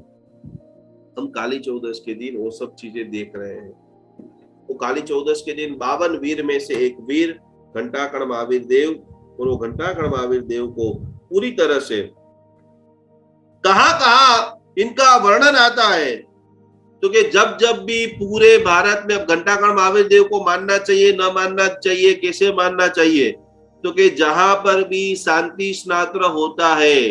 Speaker 2: हम काली चौदस के दिन वो सब चीजें देख रहे हैं। वो काली चौदस के दिन 52 वीर में से एक वीर घंटाकर्ण महावीर देव, और वो घंटाकर्ण महावीर देव को पूरी तरह से कहां इनका वर्णन आता है। तो कि जब भी पूरे भारत में अब घंटाकर्ण महावीर देव को मानना चाहिए, न मानना चाहिए, कैसे मानना चाहिए, तो कि जहां पर भी शांति स्नात्र होता है,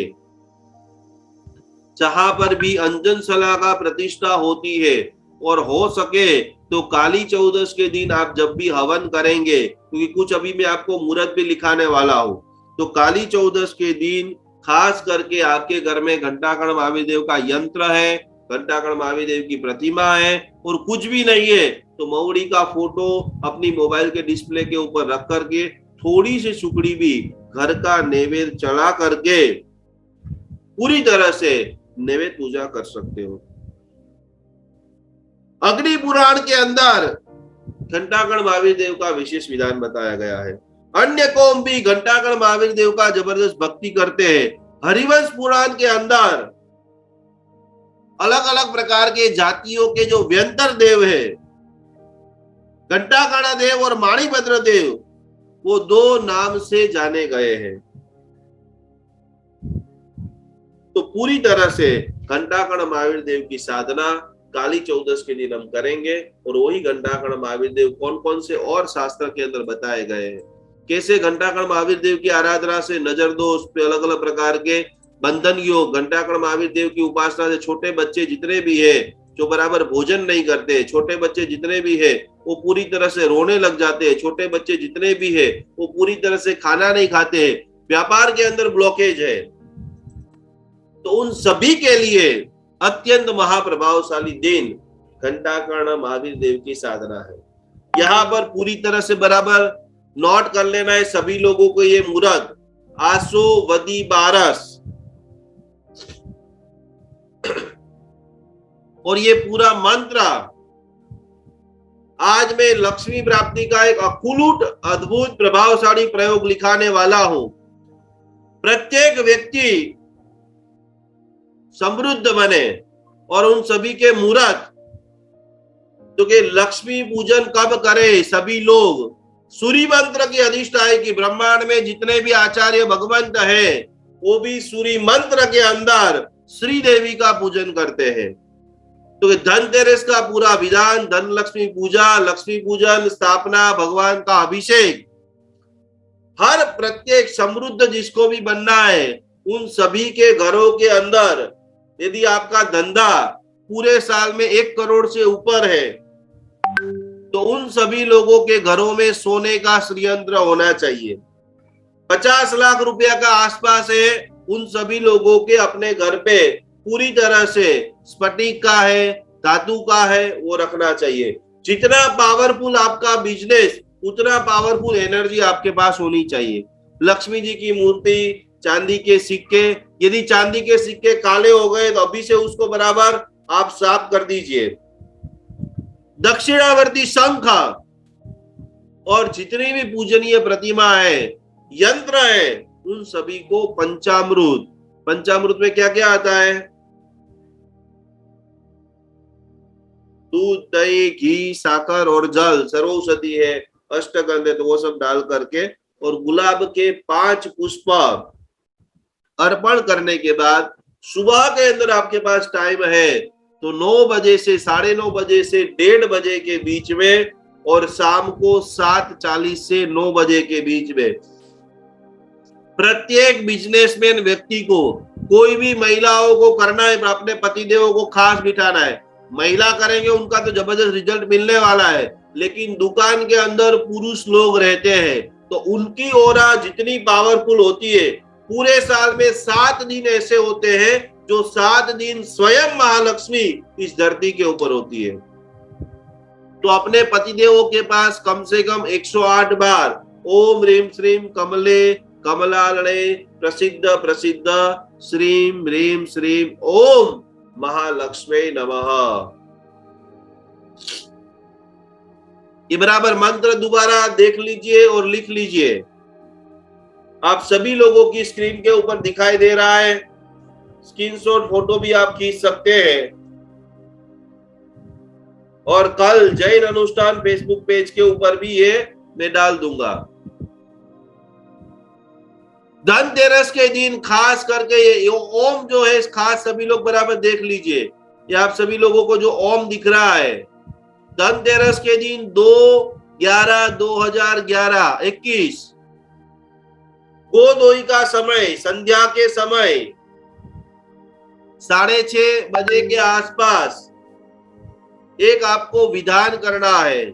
Speaker 2: जहां पर भी अंजन सला का प्रतिष्ठा होती है, और हो सके तो काली चौदस के दिन आप जब भी हवन करेंगे, क्योंकि कुछ अभी मैं आपको मुहूर्त भी लिखाने वाला हूं, तो काली चौदस के दिन खास करके आपके घर में घंटाकर्ण महावीर देव का यंत्र है, घंटाकर्ण महावीर देव की प्रतिमा है, और कुछ भी नहीं है तो महुड़ी का फोटो अपनी मोबाइल के डिस्प्ले के ऊपर रख करके थोड़ी सी सुकड़ी भी घर का नैवेद्य चढ़ा करके पूरी तरह से नैवेद्य पूजा कर सकते हो। अग्नि पुराण के अंदर घंटाकर्ण महावीर देव का विशेष विधान बताया गया है। अन्य कौम भी घंटाकर्ण महावीर देव का जबरदस्त भक्ति करते हैं। हरिवंश पुराण के अंदर अलग अलग प्रकार के जातियों के जो व्यंतर देव है, घंटाकर्ण देव और माणिभद्र देव, वो 2 नाम से जाने गए हैं। तो पूरी तरह से घंटाकर्ण महावीर देव की साधना काली चौदस के दिन हम करेंगे, और वही घंटाकर्ण महावीर देव कौन कौन से और शास्त्र के अंदर बताए गए हैं, कैसे घंटाकर्ण महावीर देव की आराधना से नजर दोष पे अलग अलग प्रकार के बंधन योग, घंटाकर्ण महावीर देव की उपासना से छोटे बच्चे जितने भी है जो बराबर भोजन नहीं करते, छोटे बच्चे जितने भी है वो पूरी तरह से रोने लग जाते हैं, छोटे बच्चे जितने भी है वो पूरी तरह से खाना नहीं खाते हैं, व्यापार के अंदर ब्लॉकेज है, तो उन सभी के लिए अत्यंत महाप्रभावशाली दिन घंटाकर्ण महावीर देव की साधना है। यहाँ पर पूरी तरह से बराबर नोट कर लेना है सभी लोगों को ये मुहूर्त आसो वदी बारस और ये पूरा मंत्र आज मैं लक्ष्मी प्राप्ति का एक अकुलूट अद्भुत प्रभावशाली प्रयोग लिखाने वाला हूं। प्रत्येक व्यक्ति समृद्ध बने और उन सभी के मुहूर्त तो कि लक्ष्मी पूजन कब करे, सभी लोग सूर्य मंत्र की अधिष्ठाई की ब्रह्मांड में जितने भी आचार्य भगवंत है वो भी सूर्य मंत्र के अंदर श्री देवी का पूजन करते हैं। तो धनतेरस का पूरा विधान धन लक्ष्मी पूजा, लक्ष्मी पूजन, स्थापना, भगवान का अभिषेक, हर प्रत्येक समृद्ध जिसको भी बनना है उन सभी के घरों के अंदर यदि आपका धंधा पूरे साल में 1 करोड़ से ऊपर है तो उन सभी लोगों के घरों में सोने का श्रीयंत्र होना चाहिए। 50 लाख रुपया का आसपास है उन सभी लोगों के अपने घर पे पूरी तरह से स्फटिक का है, धातु का है, वो रखना चाहिए। जितना पावरफुल आपका बिजनेस उतना पावरफुल एनर्जी आपके पास होनी चाहिए। लक्ष्मी जी की मूर्ति, चांदी के सिक्के, यदि चांदी के सिक्के काले हो गए तो अभी से उसको बराबर आप साफ कर दीजिए। दक्षिणावर्ती शंख और जितनी भी पूजनीय प्रतिमा है, यंत्र है, उन सभी को पंचामृत, पंचामृत में क्या क्या आता है? दूध, दही, घी, साकर और जल, सर्वौषधि है, अष्टगंध है, तो वो सब डाल करके और गुलाब के 5 पुष्प अर्पण करने के बाद सुबह के अंदर आपके पास टाइम है तो 9 बजे से 9:30 बजे से 1:30 बजे के बीच में और शाम को 7:40 से 9 बजे के बीच में प्रत्येक बिजनेसमैन व्यक्ति को, कोई भी महिलाओं को करना है, अपने पतिदेवों को खास बिठाना है। महिला करेंगे उनका तो जबरदस्त रिजल्ट मिलने वाला है, लेकिन दुकान के अंदर पुरुष लोग रहते हैं तो उनकी ओरा जितनी पावरफुल होती है, पूरे साल में 7 दिन ऐसे होते हैं जो 7 दिन स्वयं महालक्ष्मी इस धरती के ऊपर होती है। तो अपने पतिदेवों के पास कम से कम 108 बार ओम ह्रीम श्रीम कमले कमलालणे प्रसिद्ध प्रसिद्ध श्रीम ह्रीम श्रीम ओम महालक्ष्मी नमः, ये बराबर मंत्र दोबारा देख लीजिए और लिख लीजिए। आप सभी लोगों की स्क्रीन के ऊपर दिखाई दे रहा है, स्क्रीनशॉट फोटो भी आप खींच सकते हैं। और कल जैन अनुष्ठान फेसबुक पेज के ऊपर भी ये मैं डाल दूंगा। धनतेरस के दिन खास करके ये ओम जो है खास सभी लोग बराबर देख लीजिए। ये आप सभी लोगों को जो ओम दिख रहा है, धनतेरस के दिन 2/11/2021 गोदोई का समय, संध्या के समय 6:30 बजे के आसपास एक आपको विधान करना है।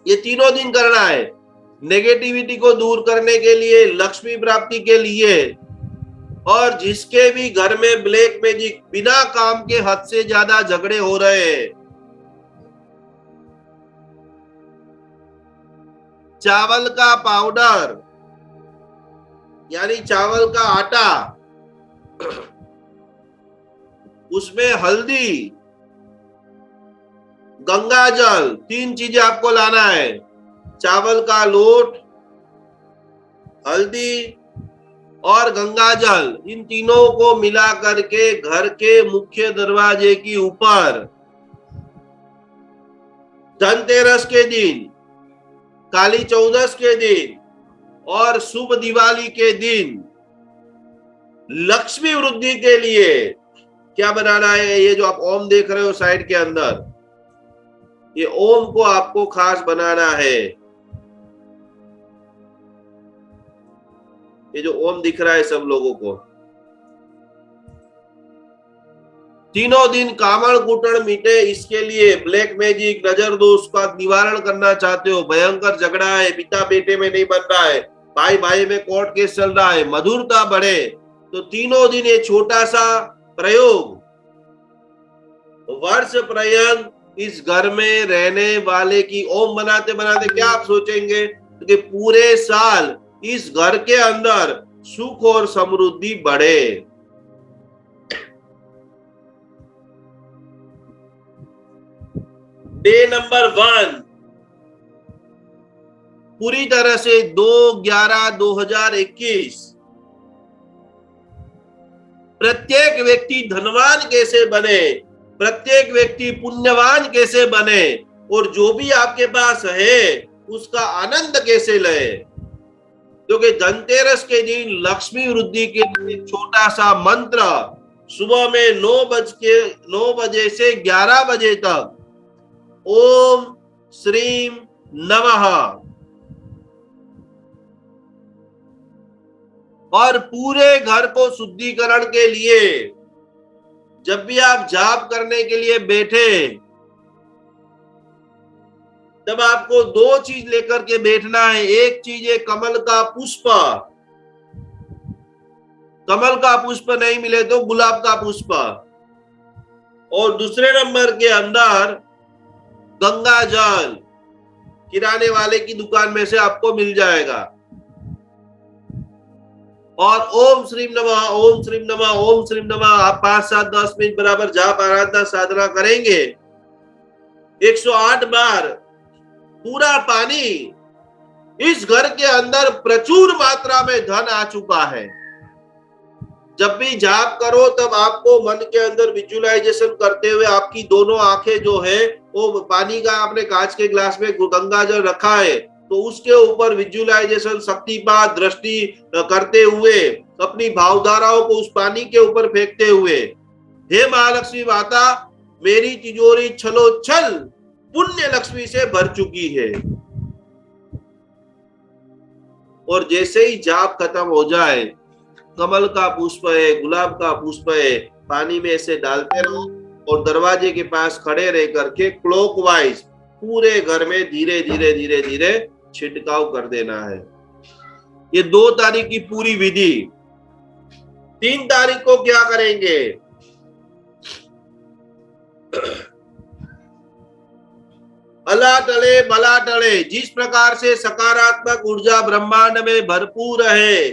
Speaker 2: ये तीनों दिन करना है, नेगेटिविटी को दूर करने के लिए, लक्ष्मी प्राप्ति के लिए, और जिसके भी घर में ब्लैक मैजिक बिना काम के हद से ज्यादा झगड़े हो रहे हैं, चावल का पाउडर यानी चावल का आटा, उसमें हल्दी, गंगा जल, 3 चीजें आपको लाना है। चावल का लोट, हल्दी और गंगा जल, इन तीनों को मिला करके घर के मुख्य दरवाजे के ऊपर धनतेरस के दिन, काली चौदस के दिन और शुभ दिवाली के दिन लक्ष्मी वृद्धि के लिए क्या बनाना है? ये जो आप ओम देख रहे हो साइड के अंदर, ये ओम को आपको खास बनाना है। ये जो ओम दिख रहा है सब लोगों को, तीनों दिन कामड़ कुटड़ मिटे, इसके लिए ब्लैक मैजिक, नजर दोष का निवारण करना चाहते हो, भयंकर झगड़ा है, पिता बेटे में नहीं बन रहा है, भाई भाई में कोर्ट केस चल रहा है, मधुरता बढ़े, तो तीनों दिन ये छोटा सा प्रयोग वर्ष पर्यंत इस घर में रहने वाले की ओम बनाते बनाते क्या आप सोचेंगे कि पूरे साल इस घर के अंदर सुख और समृद्धि बढ़े। डे नंबर 1 पूरी तरह से 2/11/2021 प्रत्येक व्यक्ति धनवान कैसे बने, प्रत्येक व्यक्ति पुण्यवान कैसे बने और जो भी आपके पास है उसका आनंद कैसे ले। क्योंकि धनतेरस के दिन लक्ष्मी वृद्धि के लिए छोटा सा मंत्र सुबह में 9 बजे से 11 बजे तक ओम श्रीम नमः, और पूरे घर को शुद्धिकरण के लिए जब भी आप जाप करने के लिए बैठे तब आपको 2 चीज लेकर के बैठना है। एक चीज है कमल का पुष्प, कमल का पुष्प नहीं मिले तो गुलाब का पुष्प, और दूसरे नंबर के अंदर गंगा जल किराने वाले की दुकान में से आपको मिल जाएगा। और ओम श्रीम नमः, ओम श्रीम नमः, ओम श्रीम नमः आप 5, 7, 10 मिनट बराबर जाप आराधना साधना करेंगे। 108 बार पूरा पानी, इस घर के अंदर प्रचुर मात्रा में धन आ चुका है। जब भी जाप करो तब आपको मन के अंदर विजुअलाइजेशन करते हुए आपकी दोनों आंखें जो है वो पानी का आपने कांच के ग्लास में गंगा जल रखा है तो उसके ऊपर विजुअलाइजेशन शक्तिपात दृष्टि करते हुए अपनी भावधाराओं को उस पानी के ऊपर फेंकते हुए, हे महालक्ष्मी माता मेरी तिजोरी छलोछल पुण्य लक्ष्मी से भर चुकी है। और जैसे ही जाप खत्म हो जाए, कमल का पुष्प है, गुलाब का पुष्प है, पानी में ऐसे डालते रहो और दरवाजे के पास खड़े रह करके क्लॉकवाइज पूरे घर में धीरे धीरे धीरे धीरे छिड़काव कर देना है। ये 2 तारीख की पूरी विधि। 3 तारीख को क्या करेंगे? अला टले बला टले, जिस प्रकार से सकारात्मक ऊर्जा ब्रह्मांड में भरपूर है,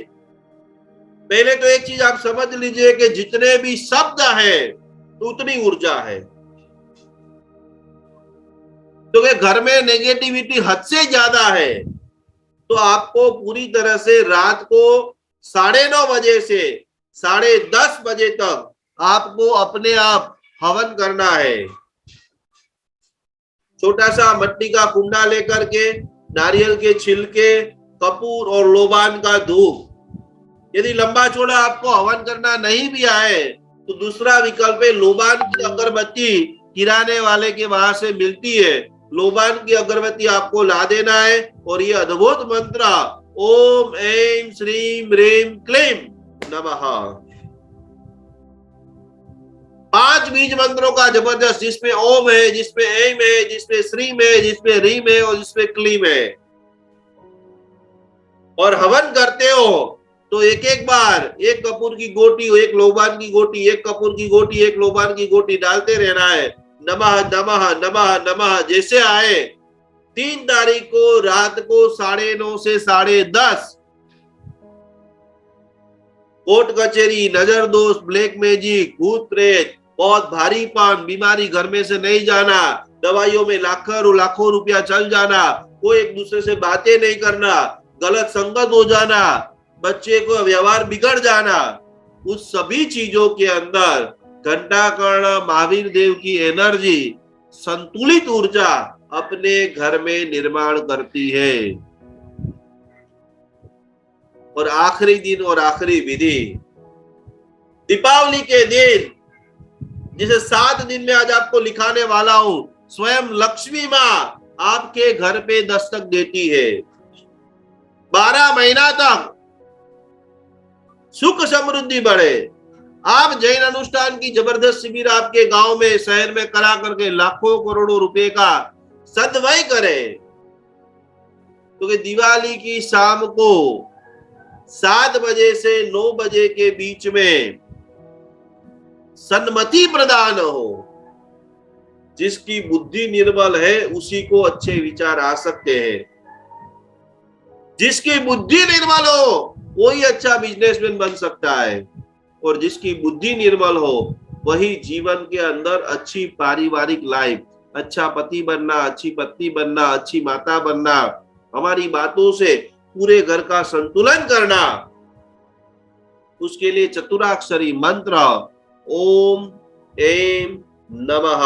Speaker 2: पहले तो एक चीज आप समझ लीजिए कि जितने भी शब्द है उतनी ऊर्जा है। क्योंकि घर में नेगेटिविटी हद से ज्यादा है तो आपको पूरी तरह से रात को 9:30 बजे से 10:30 बजे तक आपको अपने आप हवन करना है। छोटा सा मिट्टी का कुंडा लेकर के नारियल के छिलके, कपूर और लोबान का धूप, यदि लंबा चौड़ा आपको हवन करना नहीं भी आए तो दूसरा विकल्प है लोबान की अगरबत्ती किराने वाले के वहां से मिलती है, लोबान की अगरबत्ती आपको ला देना है और ये अद्भुत मंत्र ओम ऐं श्रीं ह्रीं क्लीं नमः 5 बीज मंत्रों का जबरदस्त, जिसमें ओम है, जिसमें ऐं है, जिसमें श्रीं है, जिसमें ह्रीं है और जिसमें क्लीं है। और हवन करते हो तो एक एक बार एक कपूर की गोटी, एक लोबान की गोटी, एक कपूर की गोटी, एक लोबान की गोटी डालते रहना है। नमः नमः नमः नमः जैसे आए। 3 तारीख को रात को 9:30 से 10:30 कोर्ट कचहरी, नजर दोष, ब्लैक मैजिक, भूत प्रेत, बहुत भारीपन, बीमारी घर में से नहीं जाना, दवाइयों में लाखों रुपया चल जाना, कोई एक दूसरे से बातें नहीं करना, गलत संगत हो जाना, बच्चे को व्यवहार बिगड़ जाना, उस सभी चीजों के अंदर घंटाकर्ण महावीर देव की एनर्जी, संतुलित ऊर्जा अपने घर में निर्माण करती है। और आखिरी दिन और आखिरी विधि दीपावली के दिन, जिसे 7 दिन में आज आपको लिखाने वाला हूं, स्वयं लक्ष्मी मां आपके घर पे दस्तक देती है। 12 महीना तक सुख समृद्धि बढ़े। आप जैन अनुष्ठान की जबरदस्त शिविर आपके गांव में, शहर में करा करके लाखों करोड़ों रुपए का सद्व्यय करें। क्योंकि दिवाली की शाम को 7 बजे से 9 बजे के बीच में सन्मति प्रदान हो, जिसकी बुद्धि निर्मल है उसी को अच्छे विचार आ सकते हैं। जिसकी बुद्धि निर्मल हो वही अच्छा बिजनेसमैन बन सकता है, और जिसकी बुद्धि निर्मल हो वही जीवन के अंदर अच्छी पारिवारिक लाइफ, अच्छा पति बनना, अच्छी पत्नी बनना, अच्छी माता बनना, हमारी बातों से पूरे घर का संतुलन करना, उसके लिए चतुराक्षरी मंत्र ओम ऐं नमः।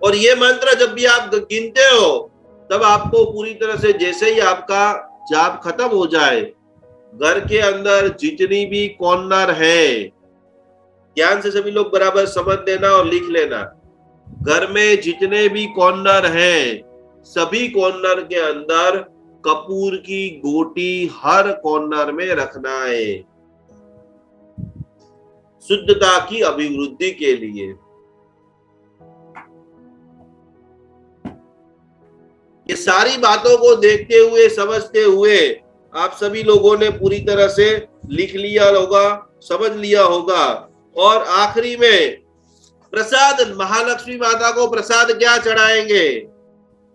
Speaker 2: और ये मंत्र जब भी आप गिनते हो तब आपको पूरी तरह से, जैसे ही आपका जाप खत्म हो जाए, घर के अंदर जितनी भी कॉर्नर है, ध्यान से सभी लोग बराबर समझ लेना और लिख लेना, घर में जितने भी कॉर्नर हैं, सभी कॉर्नर के अंदर कपूर की गोटी हर कॉर्नर में रखना है, शुद्धता की अभिवृद्धि के लिए। ये सारी बातों को देखते हुए, समझते हुए आप सभी लोगों ने पूरी तरह से लिख लिया होगा, समझ लिया होगा। और आखिरी में प्रसाद, महालक्ष्मी माता को प्रसाद क्या चढ़ाएंगे?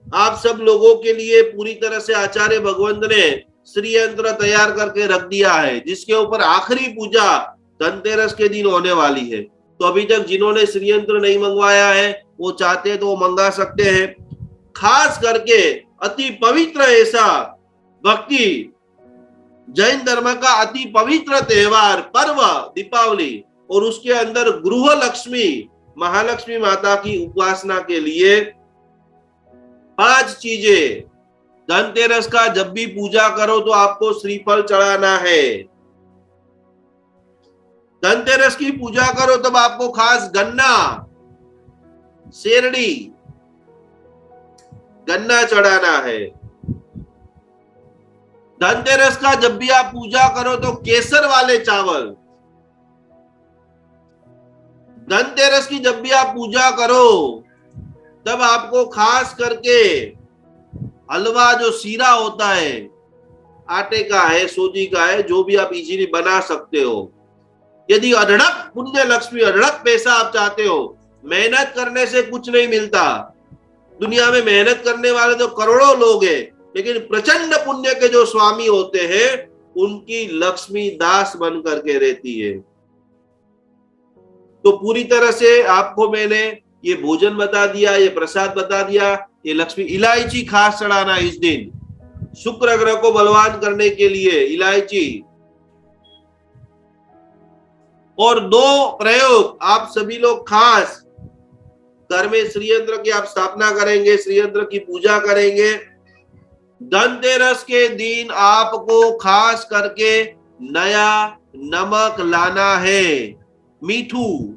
Speaker 2: आप सब लोगों के लिए पूरी तरह से आचार्य भगवंत ने श्री यंत्र तैयार करके रख दिया है, जिसके ऊपर आखिरी पूजा धनतेरस के दिन होने वाली है। तो अभी तक जिन्होंने श्री यंत्र नहीं मंगवाया है, वो चाहते तो वो मंगा सकते हैं। खास करके अति पवित्र ऐसा भक्ति, जैन धर्म का अति पवित्र त्योहार पर्व दीपावली, और उसके अंदर गृह लक्ष्मी महालक्ष्मी माता की उपासना के लिए 5 चीजें। धनतेरस का जब भी पूजा करो तो आपको श्रीफल चढ़ाना है। धनतेरस की पूजा करो तब आपको खास गन्ना, शेरड़ी, गन्ना चढ़ाना है। धनतेरस का जब भी आप पूजा करो तो केसर वाले चावल। धनतेरस की जब भी आप पूजा करो तब आपको खास करके हलवा, जो सीरा होता है, आटे का है, सूजी का है, जो भी आप इजीली बना सकते हो। यदि अढड़क पुण्य लक्ष्मी, अढड़क पैसा आप चाहते हो, मेहनत करने से कुछ नहीं मिलता। दुनिया में मेहनत करने वाले तो करोड़ों लोग हैं, लेकिन प्रचंड पुण्य के जो स्वामी होते हैं उनकी लक्ष्मी दास बन करके रहती है। तो पूरी तरह से आपको मैंने ये भोजन बता दिया, ये प्रसाद बता दिया। ये लक्ष्मी इलायची खास चढ़ाना इस दिन, शुक्र ग्रह को बलवान करने के लिए इलायची। और 2 प्रयोग आप सभी लोग खास घर में श्री यंत्र की आप स्थापना करेंगे, श्री यंत्र की पूजा करेंगे। धनतेरस के दिन आपको खास करके नया नमक लाना है, मीठू।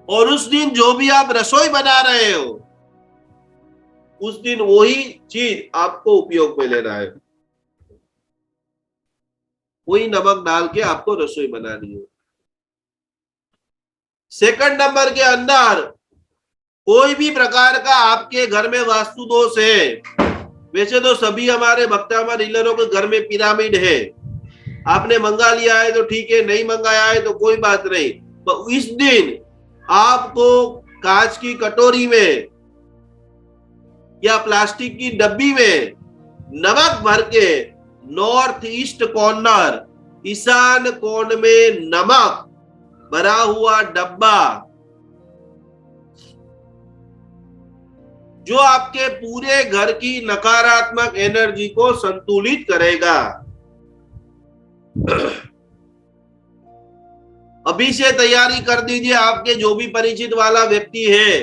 Speaker 2: और उस दिन जो भी आप रसोई बना रहे हो, उस दिन वही चीज आपको उपयोग में लेना है, वही नमक डाल के आपको रसोई बनानी है। सेकंड नंबर के अंदर कोई भी प्रकार का आपके घर में वास्तु दोष है, वैसे तो सभी हमारे भक्तामा डीलरों के घर में पिरामिड है, आपने मंगा लिया है तो ठीक है, नहीं मंगाया है तो कोई बात नहीं। तो इस दिन आपको कांच की कटोरी में या प्लास्टिक की डब्बी में नमक भर के नॉर्थ ईस्ट कॉर्नर, ईशान कोण में नमक भरा हुआ डब्बा, जो आपके पूरे घर की नकारात्मक एनर्जी को संतुलित करेगा। अभी से तैयारी कर दीजिए। आपके जो भी परिचित वाला व्यक्ति है,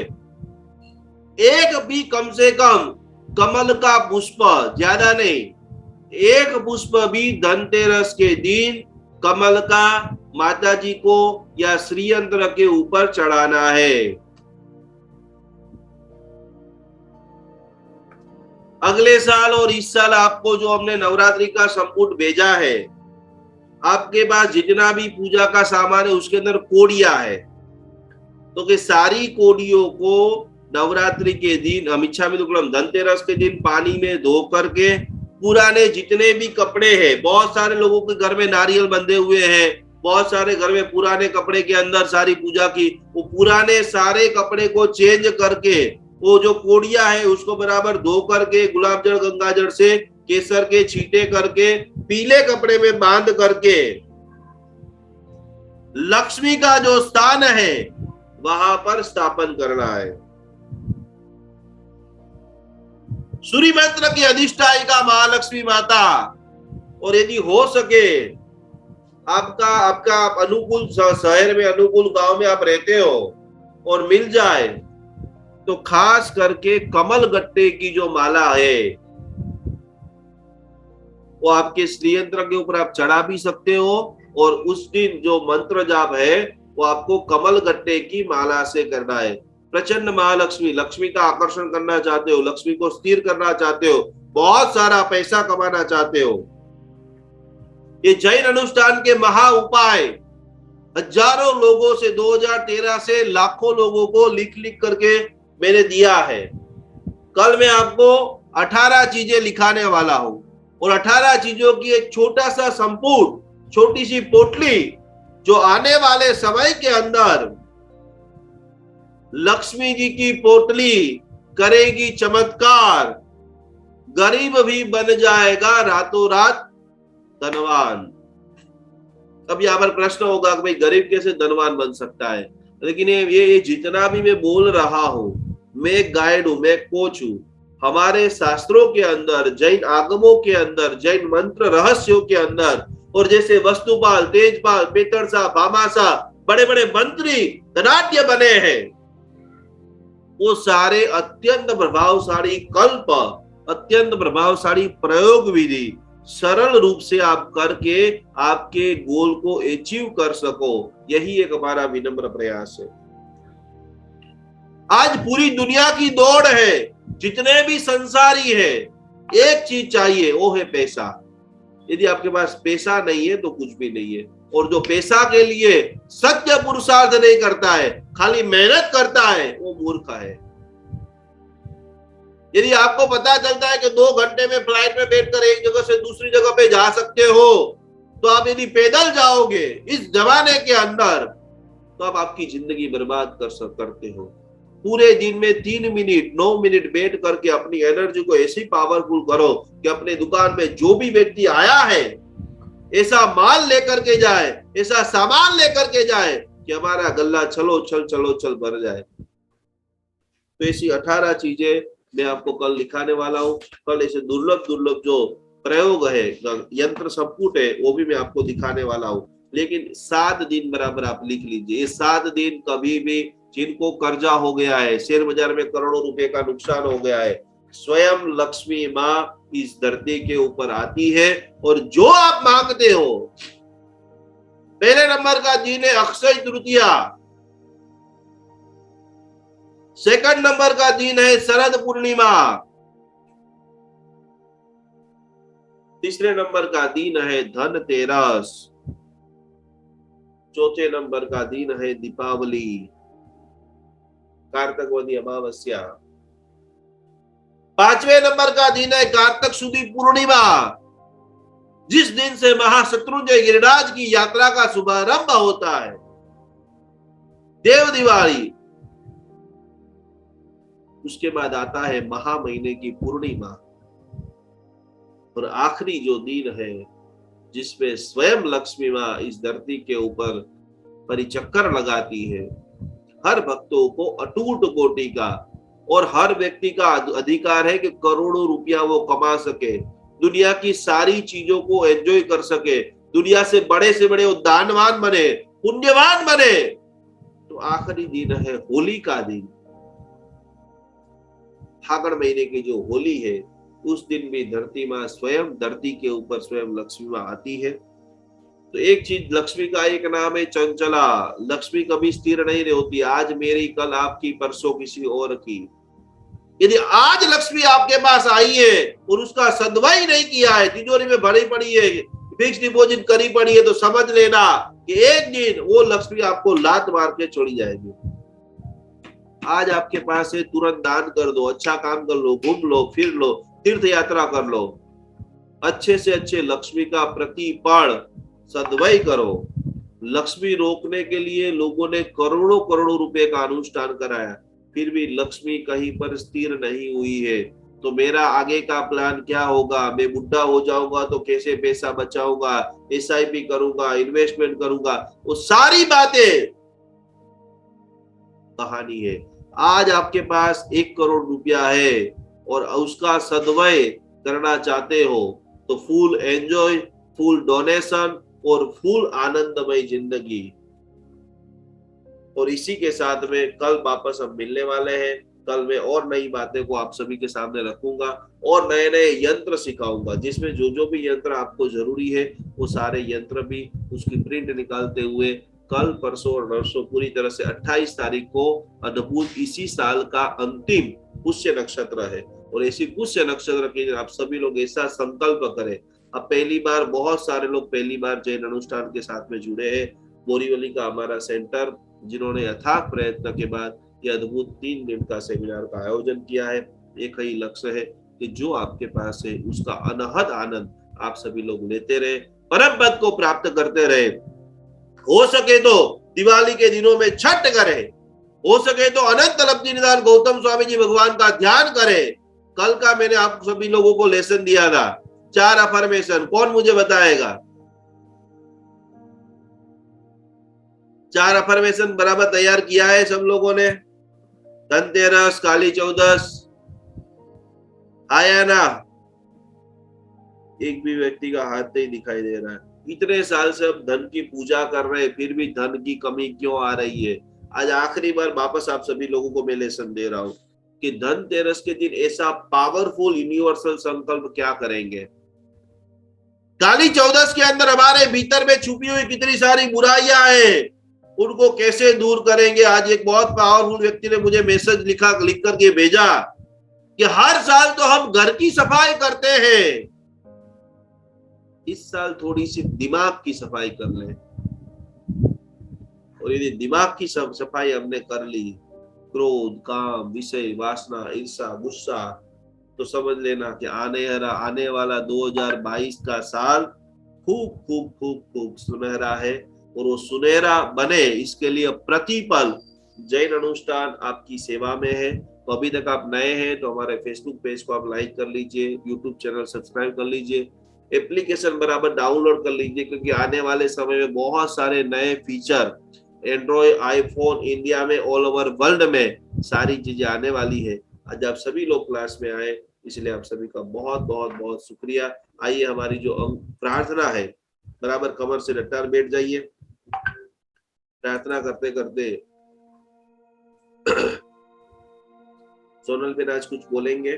Speaker 2: एक भी कम से कम कमल का पुष्प, ज्यादा नहीं, एक पुष्प भी धनतेरस के दिन कमल का माता जी को या श्री यंत्र के ऊपर चढ़ाना है। अगले साल और इस साल आपको जो हमने नवरात्रि का संपुट भेजा है, आपके पास जितना भी पूजा का सामान है उसके अंदर कोड़ियां है, तो कि सारी कोड़ियों को नवरात्रि के दिन, हम इच्छा में धनतेरस के दिन पानी में धो करके पुराने जितने भी कपड़े हैं, बहुत सारे लोगों के घर में नारियल बंधे हुए हैं, बहुत सारे घर में पुराने कपड़े के अंदर सारी पूजा की, वो पुराने सारे कपड़े को चेंज करके, वो जो कोड़िया है उसको बराबर धो करके, गुलाब जल गंगा जल से केसर के छींटे करके, पीले कपड़े में बांध करके, लक्ष्मी का जो स्थान है वहां पर स्थापन करना है। सूर्य मंत्र की अधिष्ठायिका महालक्ष्मी माता, और यदि हो सके आपका आप अनुकूल शहर में, अनुकूल गांव में आप रहते हो और मिल जाए तो खास करके कमल गट्टे की जो माला है वो आपके श्रीयंत्र के ऊपर आप चढ़ा भी सकते हो, और उस दिन जो मंत्र जाप है वो आपको कमल गट्टे की माला से करना है। प्रचंड महालक्ष्मी, लक्ष्मी का आकर्षण करना चाहते हो, लक्ष्मी को स्थिर करना चाहते हो, बहुत सारा पैसा कमाना चाहते हो, ये जैन अनुष्ठान के महा उपाय हजारों लोगों से 2013 से लाखों लोगों को लिख लिख करके मैंने दिया है। कल मैं आपको 18 चीजें लिखाने वाला हूं, और 18 चीजों की एक छोटा सा संपुट, छोटी सी पोटली, जो आने वाले समय के अंदर लक्ष्मी जी की पोटली करेगी चमत्कार, गरीब भी बन जाएगा रातों रात धनवान। अब यहां पर प्रश्न होगा कि भाई गरीब कैसे धनवान बन सकता है, लेकिन ये जितना भी मैं बोल रहा हूं, मैं एक गाइड हूं, मैं एक कोच हूं। हमारे शास्त्रों के अंदर, जैन आगमों के अंदर, जैन मंत्र रहस्यों के अंदर, और जैसे वस्तुपाल, तेजपाल, पेतरसा, भामासा, बड़े बड़े मंत्री धनाढ्य बने हैं, वो सारे अत्यंत प्रभावशाली कल्प, अत्यंत प्रभावशाली प्रयोग विधि सरल रूप से आप करके आपके गोल को अचीव कर सको, यही एक हमारा विनम्र प्रयास है। आज पूरी दुनिया की दौड़ है, जितने भी संसारी है, एक चीज चाहिए, वो है पैसा। यदि आपके पास पैसा नहीं है तो कुछ भी नहीं है, और जो पैसा के लिए सत्य पुरुषार्थ नहीं करता है, खाली मेहनत करता है, वो मूर्ख है। यदि आपको पता चलता है कि 2 घंटे में फ्लाइट में बैठकर एक जगह से दूसरी जगह पे जा सकते हो, तो आप यदि पैदल जाओगे इस जमाने के अंदर, तो आप आपकी जिंदगी बर्बाद करते हो। पूरे दिन में 3 मिनट 9 मिनट बैठ करके अपनी एनर्जी को ऐसी पावरफुल करो कि अपने दुकान में जो भी व्यक्ति आया है ऐसा माल लेकर के जाए, ऐसा सामान लेकर के जाए कि हमारा गल्ला चलो चल भर जाए। तो ऐसी 18 चीजें मैं आपको कल लिखाने वाला हूं। कल ऐसे दुर्लभ जो प्रयोग है, यंत्र संपुट है, वो भी मैं आपको दिखाने वाला हूं। लेकिन 7 दिन बराबर आप लिख लीजिए। ये 7 दिन कभी भी, जिनको कर्जा हो गया है, शेयर बाजार में करोड़ों रुपए का नुकसान हो गया है, स्वयं लक्ष्मी माँ इस धरती के ऊपर आती है, और जो आप मांगते हो, पहले नंबर का दिन है अक्षय तृतीया, सेकंड नंबर का दिन है शरद पूर्णिमा, तीसरे नंबर का दिन है धनतेरस, चौथे नंबर का दिन है दीपावली, कार्तिकवदी अमावस्या, 5वें नंबर का दिन है कार्तिक सुदी पूर्णिमा, जिस दिन से महाशत्रुंजय गिरिराज की यात्रा का शुभारंभ होता है, देव दिवाली। उसके बाद आता है महा महीने की पूर्णिमा, और आखिरी जो दिन है जिसमें स्वयं लक्ष्मी माँ इस धरती के ऊपर परिचक्कर लगाती है, हर भक्तों को अटूट कोटि का, और हर व्यक्ति का अधिकार है कि करोड़ों रुपया वो कमा सके, दुनिया की सारी चीजों को एंजॉय कर सके, दुनिया से बड़े वो दानवान बने, पुण्यवान बने। तो आखिरी दिन है होली का दिन, फागुन महीने की जो होली है, उस दिन भी धरती माँ स्वयं धरती के ऊपर स्वयं लक्ष्मी माँ आती है। तो एक चीज, लक्ष्मी का एक नाम है चंचला। लक्ष्मी कभी स्थिर नहीं होती, आज मेरी कल आपकी परसों किसी और की। यदि आज लक्ष्मी आपके पास आई है और उसका सदुपयोग नहीं किया है, तिजोरी में भरी पड़ी है, फिक्स डिपॉजिट करी पड़ी है, तो समझ लेना कि एक दिन वो लक्ष्मी आपको लात मार के छोड़ी जाएगी। आज आपके पास है, तुरंत दान कर दो, अच्छा काम कर लो, घूम लो, फिर लो, तीर्थ यात्रा कर लो, अच्छे से अच्छे लक्ष्मी का प्रतिपण सद्वय करो। लक्ष्मी रोकने के लिए लोगों ने करोड़ों करोड़ों रुपए का अनुष्ठान कराया, फिर भी लक्ष्मी कहीं पर स्थिर नहीं हुई है। तो मेरा आगे का प्लान क्या होगा? मैं बुढ़ा हो जाऊंगा तो कैसे पैसा बचाऊंगा, SIP करूंगा, इन्वेस्टमेंट करूंगा, वो सारी बातें कहानी है। आज आपके पास 1 करोड़ रुपया है और उसका सद्वय करना चाहते हो तो फुल एंजॉय, फुल डोनेशन और फुल आनंदमय जिंदगी। और इसी के साथ में कल वापस हम मिलने वाले हैं। कल मैं और नई बातें को आप सभी के सामने रखूंगा और नए नए यंत्र सिखाऊंगा, जिसमें जो जो भी यंत्र आपको जरूरी है वो सारे यंत्र भी उसकी प्रिंट निकालते हुए कल, परसों और नरसों पूरी तरह से 28 तारीख को अद्भुत इसी साल का अंतिम पुष्य नक्षत्र है। और ऐसी पुष्य नक्षत्र के आप सभी लोग ऐसा संकल्प करें। अब पहली बार बहुत सारे लोग पहली बार जैन अनुष्ठान के साथ में जुड़े हैं। बोरीवली का हमारा सेंटर, जिन्होंने अथाक प्रयत्न के बाद ये अद्भुत 3 दिन का सेमिनार का आयोजन किया है। एक ही लक्ष्य है कि जो आपके पास है उसका अनहद आनंद आप सभी लोग लेते रहे, परम पद को प्राप्त करते रहे। हो सके तो दिवाली के दिनों में छठ करें, हो सके तो अनंत लब्धि निदान गौतम स्वामी जी भगवान का ध्यान करें। कल का मैंने आप सभी लोगों को लेसन दिया था 4 अफर्मेशन, कौन मुझे बताएगा? 4 अफर्मेशन बराबर तैयार किया है सब लोगों ने? धनतेरस, काली चौदस आया ना? एक भी व्यक्ति का हाथ नहीं दिखाई दे रहा है। इतने साल से हम धन की पूजा कर रहे हैं, फिर भी धन की कमी क्यों आ रही है? आज आखिरी बार वापस आप सभी लोगों को मैं लेसन दे रहा हूं कि धनतेरस के दिन ऐसा पावरफुल यूनिवर्सल संकल्प क्या करेंगे। काली चौदस के अंदर हमारे भीतर में छुपी हुई कितनी सारी बुराइयां हैं, उनको कैसे दूर करेंगे। आज एक बहुत पावरफुल व्यक्ति ने मुझे मैसेज लिख करके भेजा कि हर साल तो हम घर की सफाई करते हैं, इस साल थोड़ी सी दिमाग की सफाई कर लें। और यदि दिमाग की सफाई हमने कर ली, क्रोध, काम, विषय, वासना, ईर्षा, गुस्सा, तो समझ लेना कि आने वाला 2022 का साल खूब खूब खूब खूब सुनहरा है। और वो सुनहरा बने इसके लिए प्रतिपल जैन अनुष्ठान आपकी सेवा में है। तो अभी तक आप नए हैं तो हमारे फेसबुक पेज को आप लाइक कर लीजिए, यूट्यूब चैनल सब्सक्राइब कर लीजिए, एप्लीकेशन बराबर डाउनलोड कर लीजिए, क्योंकि आने वाले समय में बहुत सारे नए फीचर एंड्रॉइड, आईफोन, इंडिया में, ऑल ओवर वर्ल्ड में सारी चीजें आने वाली है। आज आप सभी लोग क्लास में आए, इसलिए आप सभी का बहुत बहुत बहुत शुक्रिया। आइए हमारी जो प्रार्थना है, बराबर कमर से लट्टार बैठ जाइए। प्रार्थना करते करते सोनल बेन आज कुछ बोलेंगे।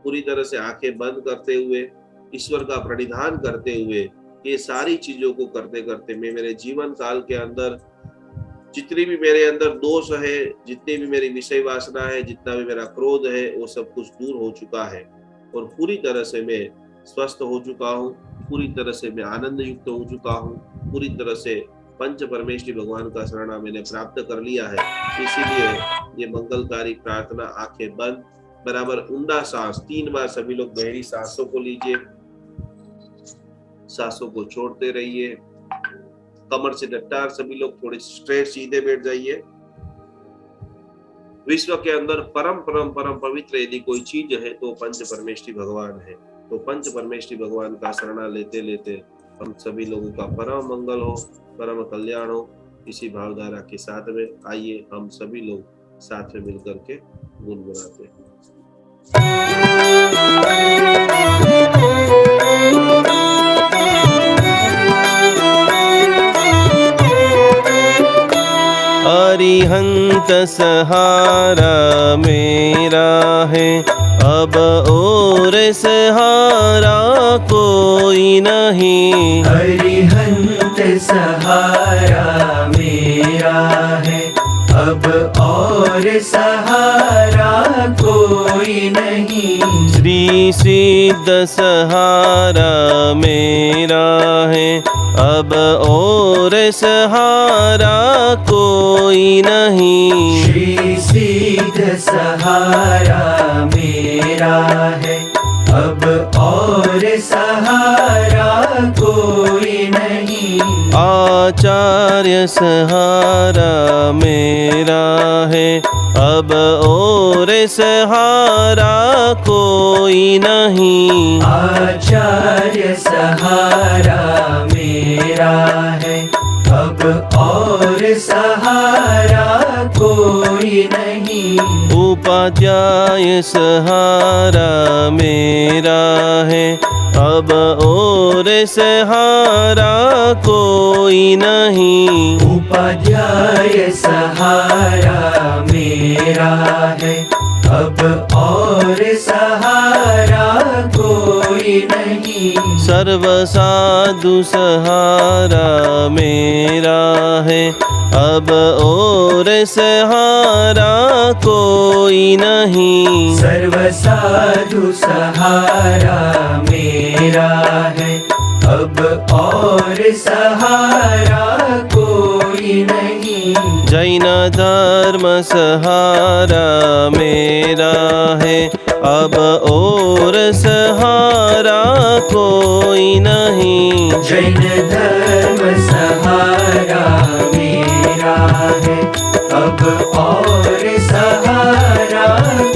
Speaker 2: पूरी तरह से आंखें बंद करते हुए, ईश्वर का प्रणिधान करते हुए, ये सारी चीजों को करते करते मैं मेरे जीवन काल के अंदर जितनी भी मेरे अंदर दोष है, जितनी भी मेरी विषय वासना है, जितना भी मेरा क्रोध है, वो सब कुछ दूर हो चुका है और पूरी तरह से मैं स्वस्थ हो चुका हूँ, पूरी तरह से मैं आनंद युक्त हो चुका हूँ, पूरी तरह से पंच परमेश्वरी भगवान का शरणा मैंने प्राप्त कर लिया है। इसीलिए ये मंगलकारी प्रार्थना, आंखें बंद, बराबर ऊंडा सांस 3 बार सभी लोग गहरी सांसों को लीजिए, सांसों को छोड़ते रहिए। कमर से लट्टार सभी लोग थोड़े स्ट्रेट सीधे बैठ जाइए। विश्व के अंदर परम परम परम पवित्र यदि कोई चीज है तो पंच परमेश्वरी भगवान है। तो पंच परमेश्वरी भगवान का शरणा लेते लेते हम सभी लोगों का परम मंगल हो, परम कल्याण हो। इसी भावधारा के साथ में आइए हम सभी लोग साथ में मिलकर के गुनगुनाते हैं।
Speaker 6: अरिहंत सहारा मेरा है, अब और सहारा कोई नहीं।
Speaker 7: अरिहंत सहारा मेरा है, अब और सहारा कोई नहीं।
Speaker 6: श्री सिद्ध सहारा मेरा है, अब और सहारा कोई नहीं।
Speaker 7: श्री सिद्ध सहारा मेरा है, अब अब और सहारा कोई नहीं।
Speaker 6: आचार्य सहारा मेरा है, अब और सहारा कोई नहीं।
Speaker 7: आचार्य सहारा मेरा है, अब और सहारा कोई नहीं।
Speaker 6: उपाध्याय सहारा मेरा है, अब और सहारा कोई नहीं।
Speaker 7: उपाध्याय सहारा मेरा है, अब और सहारा कोई नहीं।
Speaker 6: सर्व साधु सहारा मेरा है, अब और सहारा कोई नहीं।
Speaker 7: सर्व साधु सहारा मेरा है, अब और सहारा कोई नहीं।
Speaker 6: जैन धर्म सहारा मेरा है, अब और सहारा कोई नहीं।
Speaker 7: जैन धर्म सहारा मेरा है, अब और सहारा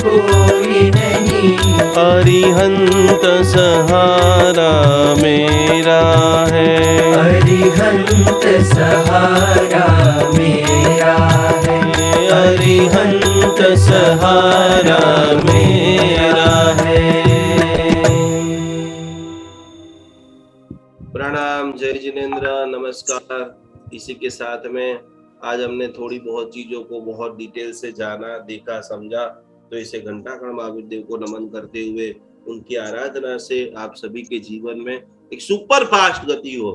Speaker 7: कोई नहीं।
Speaker 6: अरिहंत सहारा मेरा है,
Speaker 7: अरिहंत सहारा मेरा है।
Speaker 6: अरिहंत सहारा मेरा है।
Speaker 2: प्रणाम, जय जिनेन्द्र, नमस्कार। इसी के साथ में आज हमने थोड़ी बहुत चीजों को बहुत डिटेल से जाना, देखा, समझा। तो इसे घंटाकर्ण महावीर देव को नमन करते हुए उनकी आराधना से आप सभी के जीवन में एक सुपर फास्ट गति हो।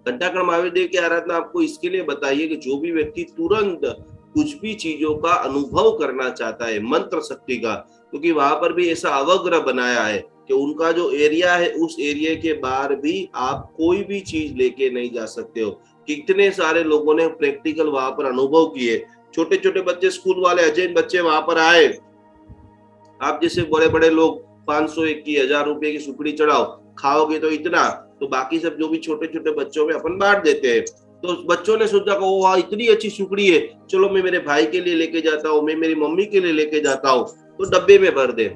Speaker 2: घंटाकर्ण महावीर देव की आराधना आपको इसके लिए बताइए कि जो भी व्यक्ति तुरंत कुछ भी चीजों का अनुभव करना चाहता है, मंत्र शक्ति का, क्योंकि वहां पर भी ऐसा अवग्रह बनाया है कि उनका जो एरिया है उस एरिया के बाहर भी आप कोई भी चीज लेके नहीं जा सकते हो। कितने सारे लोगों ने प्रैक्टिकल वहां पर अनुभव किए। छोटे छोटे बच्चे, स्कूल वाले अजैन बच्चे वहां पर आए। आप जैसे बड़े बड़े लोग 500 की 1000 रुपए की सुखड़ी चढ़ाओ, खाओगे तो इतना, तो बाकी सब जो भी छोटे छोटे बच्चों में अपन बांट देते हैं। तो बच्चों ने सोचा कि वाह इतनी अच्छी सुखड़ी है, चलो मैं मेरे भाई के लिए लेके जाता हूँ, मैं मेरी मम्मी के लिए लेके जाता हूँ, तो डब्बे में भर दे।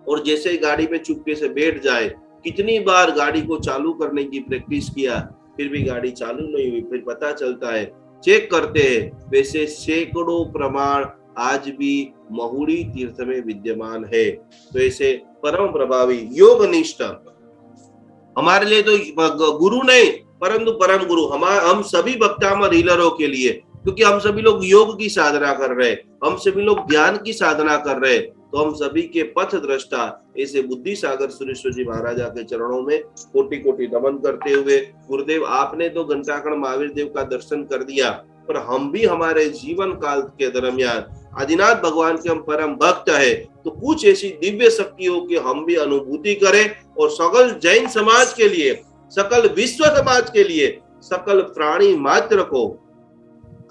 Speaker 2: और जैसे ही गाड़ी में चुपके से बैठ जाए, कितनी बार गाड़ी को चालू करने की प्रैक्टिस किया, फिर भी गाड़ी चालू नहीं हुई। फिर पता चलता है, चेक करते हैं, वैसे सैकड़ों प्रमाण आज भी महुड़ी तीर्थ में विद्यमान है। तो ऐसे परम प्रभावी योग निष्ठ हमारे लिए तो गुरु नहीं परंतु परम गुरु हम सभी भक्तामर हीलरों के लिए, क्योंकि हम सभी लोग योग की साधना कर रहे हैं, हम सभी लोग ध्यान की साधना कर रहे हैं। तो हम सभी के पथ दृष्टा ऐसे बुद्धि सागर सुरेश्वर जी महाराजा के चरणों में कोटि कोटि नमन करते हुए, गुरुदेव आपने तो घंटाकर्ण महावीर देव का दर्शन कर दिया, पर हम भी हमारे जीवन काल के दरमियान आदिनाथ भगवान के हम परम भक्त है, तो कुछ ऐसी दिव्य शक्तियों की हम भी अनुभूति करें और सकल जैन समाज के लिए, सकल विश्व समाज के लिए, सकल प्राणी मात्र को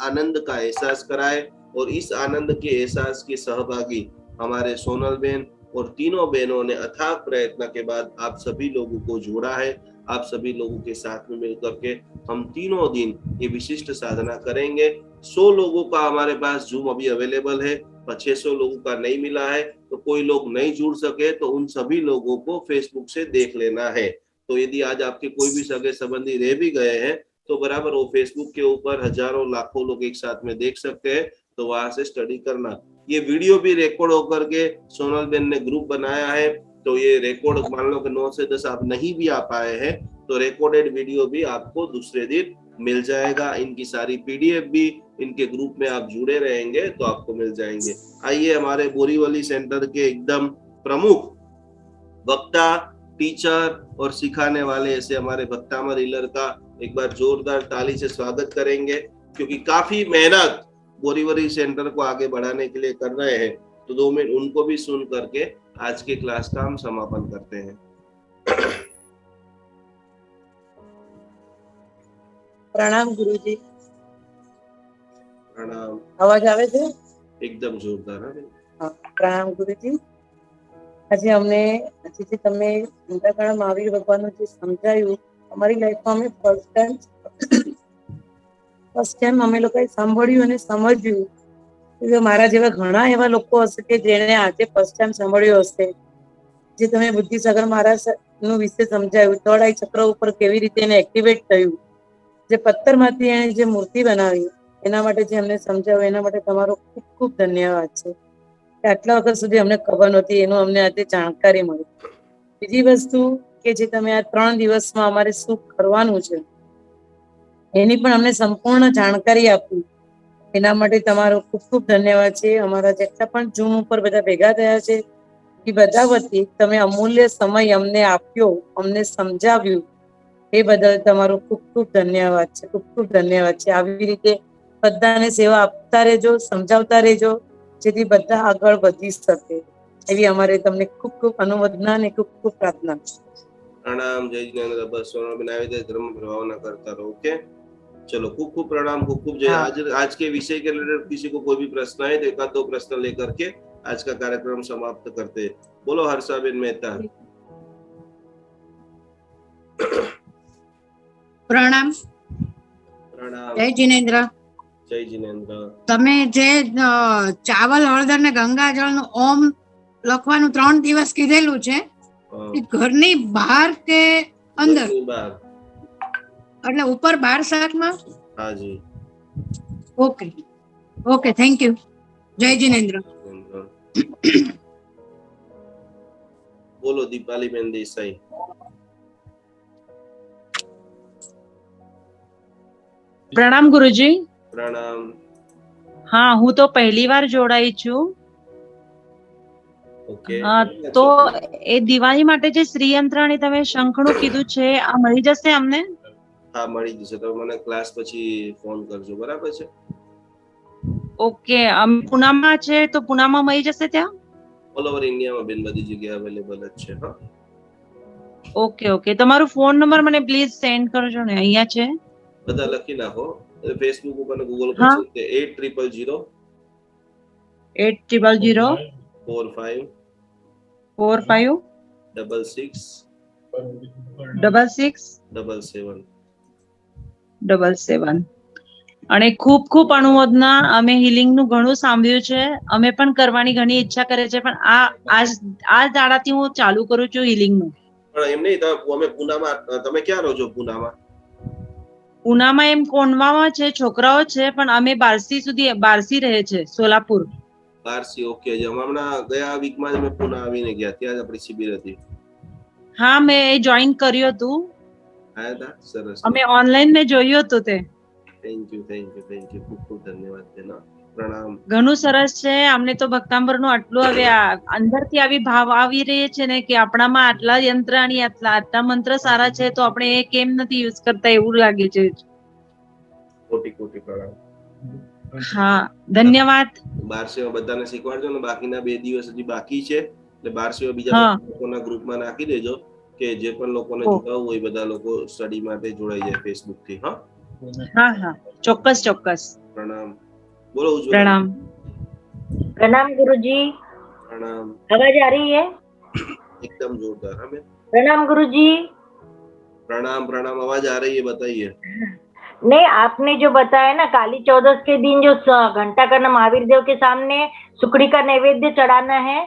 Speaker 2: आनंद का एहसास कराए। और इस आनंद के एहसास के सहभागी हमारे सोनल बहन और तीनों बहनों ने अथाक प्रयत्न के बाद आप सभी लोगों को जोड़ा है। आप सभी लोगों के साथ में मिलकर के हम तीनों दिन ये विशिष्ट साधना करेंगे। 100 लोगों का हमारे पास जूम अभी अवेलेबल है, 600 लोगों का नहीं मिला है। तो कोई लोग नहीं जुड़ सके तो उन सभी लोगों को फेसबुक से देख लेना है। तो यदि आज आपके कोई भी सगे संबंधी रह भी गए हैं तो बराबर वो फेसबुक के ऊपर हजारों लाखों लोग एक साथ में देख सकते हैं, तो वहां से स्टडी करना। ये वीडियो भी रिकॉर्ड होकर के सोनल बेन ने ग्रुप बनाया है, तो ये रिकॉर्ड मान लो कि 9 से 10 आप नहीं भी आ पाए हैं तो रिकॉर्डेड वीडियो भी आपको दूसरे दिन मिल जाएगा। इनकी सारी पीडीएफ भी इनके ग्रुप में आप जुड़े रहेंगे तो आपको मिल जाएंगे। आइए हमारे बोरीवली सेंटर के एकदम प्रमुख वक्ता, टीचर और सिखाने वाले ऐसे हमारे भक्तामर हीलर का एक बार जोरदार ताली से स्वागत करेंगे, क्योंकि काफी मेहनत बोरीवली सेंटर को आगे बढ़ाने के लिए कर रहे हैं। तो 2 मिनट उनको भी सुन करके आज के क्लास का हम समापन करते हैं।
Speaker 8: प्रणाम गुरुजी।
Speaker 2: प्रणाम।
Speaker 8: अवाज आवे छे?
Speaker 2: एकदम जोरदार है।
Speaker 8: प्रणाम गुरुजी। આજે અમને જે તમે અંતકાળ મહાવીર ભગવાનનું જે સમજાયું અમારી લાઈફમાં અમે ફર્સ્ટ ટાઈમ અમે લોકોએ સાંભળ્યું અને સમજ્યું કે મારા જેવા ઘણા એવા લોકો હશે કે જેને આજે ફર્સ્ટ ટાઈમ સાંભળ્યું હશે. જે તમે બુદ્ધિસાગર મહારાજ નું વિશે સમજાયું, થર્ડ આઈ ચક્ર ઉપર કેવી રીતે એને એક્ટિવેટ થયું, જે પથ્થરમાંથી એને જે મૂર્તિ બનાવી એના માટે જે અમને સમજાવ્યું એના માટે તમારો ખૂબ ખૂબ ધન્યવાદ છે. કે આટલા વખત સુધી અમને ખબર નહોતી એનું અમને આજે જાણકારી મળી. બીજી વસ્તુ કે જે તમે આ 3 દિવસમાં અમારે શું કરવાનું છે એની પણ અમને સંપૂર્ણ જાણકારી આપી એના માટે તમારો ખૂબ ખૂબ ધન્યવાદ છે. અમારા જેટલા પણ ઝૂમ ઉપર બધા ભેગા થયા છે એ બધા વતી તમે અમૂલ્ય સમય અમને આપ્યો, અમને સમજાવ્યું એ બદલ તમારો ખૂબ ખૂબ ધન્યવાદ છે. ખૂબ ખૂબ ધન્યવાદ છે. આવી રીતે બધાને સેવા આપતા રહેજો, સમજાવતા રહેજો, જેથી બધા આગળ વધી શકે એવી અમારે તમને ખૂબ ખૂબ અનુમોદના અને ખૂબ ખૂબ પ્રાર્થના.
Speaker 2: प्रणाम, जय जिनेंद्र। बस सोना बनावे दे धर्म भावना करता रहो। ओके, चलो खूब खूब प्रणाम, खूब खूब जय। आज के विषय के रिलेटेड किसी को कोई भी प्रश्न है तो एक आध दो प्रश्न लेकर के आज का कार्यक्रम समाप्त करते हैं। बोलो हर्षाबेन मेहता।
Speaker 9: પ્રણામ.
Speaker 2: प्रणाम,
Speaker 9: જય જીનેન્દ્ર.
Speaker 2: जय जिनेंद्र।
Speaker 9: તમે જે ચાવલ હળદર ને ગંગાજળ નું ઓમ લખવાનું 3 દિવસ કીધેલું છે એ ઘરની બહાર કે અંદર?
Speaker 2: ઘરની બહાર,
Speaker 9: એટલે ઉપર 12 શાકમાં?
Speaker 2: हाँ जी।
Speaker 9: Okay okay, thank you. જય જીનેન્દ્ર.
Speaker 2: बोलो दीपाली बेन देसाई।
Speaker 10: પ્રણામ ગુરુજી.
Speaker 2: प्रणाम।
Speaker 10: હા, હું તો પહેલી વાર જોડાઈ છું.
Speaker 2: ઓકે,
Speaker 10: તો એ દિવાળી માટે જે શ્રીયંત્રાણી તમે શંખનું કીધું છે આ મળી જશે અમને?
Speaker 2: હા, મળી જશે. તમે મને ક્લાસ પછી ફોન કરજો, બરાબર છે?
Speaker 10: ઓકે, અમે પુનામાં છે તો પુનામાં મળી જશે ત્યાં?
Speaker 2: ઓલ ઓવર ઇન્ડિયામાં બેન બધી જગ્યાએ અવેલેબલ જ છે. હા,
Speaker 10: ઓકે ઓકે, તમારો ફોન નંબર મને પ્લીઝ સેન્ડ કરજો ને. અહીંયા છે,
Speaker 2: બધા લખી નાખો. ફેસબુક ઉપર ને ગૂગલ પર
Speaker 10: હા.
Speaker 2: છે 8000
Speaker 10: 8000
Speaker 2: 45
Speaker 10: 45
Speaker 2: 66
Speaker 10: 66
Speaker 2: 77.
Speaker 10: 77. અને ખૂબ ખૂબ અનુમોદના. અમે હિલિંગ નું ઘણું સાંભળ્યું છે, અમે પણ કરવાની ઘણી ઈચ્છા કરે છે, પણ આ દાડાથી હું ચાલુ કરું છું હિલિંગ નું.
Speaker 2: પણ એમ નહીં, અમે પુનામાં, તમે ક્યાં રહો છો પુનામાં?
Speaker 10: પુનામાં એમ કોંડવામાં છે, છોકરાઓ છે, પણ અમે બારસી રહે છે, સોલાપુર.
Speaker 2: બારસી, ઓકે. હમણાં ગયા વીકમાં જ અમે પુના આવીને ગયા, ત્યાં જ આપણી શિબિર હતી.
Speaker 10: હા, મેં એ જોઈન કર્યું હતું.
Speaker 2: આયા હતા? સરસ.
Speaker 10: અમે ઓનલાઈન મેં જોયું હતું તે.
Speaker 2: Thank you, thank you, thank you. ખૂબ ખૂબ ધન્યવાદ તેના. પ્રણામ.
Speaker 10: ઘણું સરસ છે. અમને તો ભક્તાંબરનું આટલું હવે અંદરથી આવી ભાવ આવી રહી છે ને કે આપણામાં આટલા યંત્રાણી આટલા મંત્ર સારા છે તો આપણે એ કેમ નથી યુઝ કરતા એવું લાગે છે.
Speaker 2: કોટી કોટી પ્રણામ.
Speaker 10: હા, ધન્યવાદ.
Speaker 2: બારસીમાં બધાને શીખવાડજો ને. બાકીના 2 દિવસ હજી બાકી છે એટલે બારસીમાં બીજા લોકોના ગ્રુપમાં નાખી દેજો કે જે પણ લોકોને જોડાવવું હોય બધા લોકો સ્ટડી માટે જોડાઈ જાય ફેસબુક થી. હા
Speaker 10: હા હા, ચોક્કસ ચોક્કસ.
Speaker 2: પ્રણામ. बोलो उज्ज्वला।
Speaker 10: प्रणाम।
Speaker 4: प्रणाम गुरुजी।
Speaker 2: प्रणाम।
Speaker 4: आवाज आ रही है?
Speaker 2: एकदम जोरदार। हमें
Speaker 4: प्रणाम गुरुजी।
Speaker 2: प्रणाम प्रणाम, आवाज आ रही है, बताइए।
Speaker 4: नहीं, आपने जो बताया ना काली चौदस के दिन जो घंटा करना महावीर देव के सामने सुखड़ी का नैवेद्य चढ़ाना है,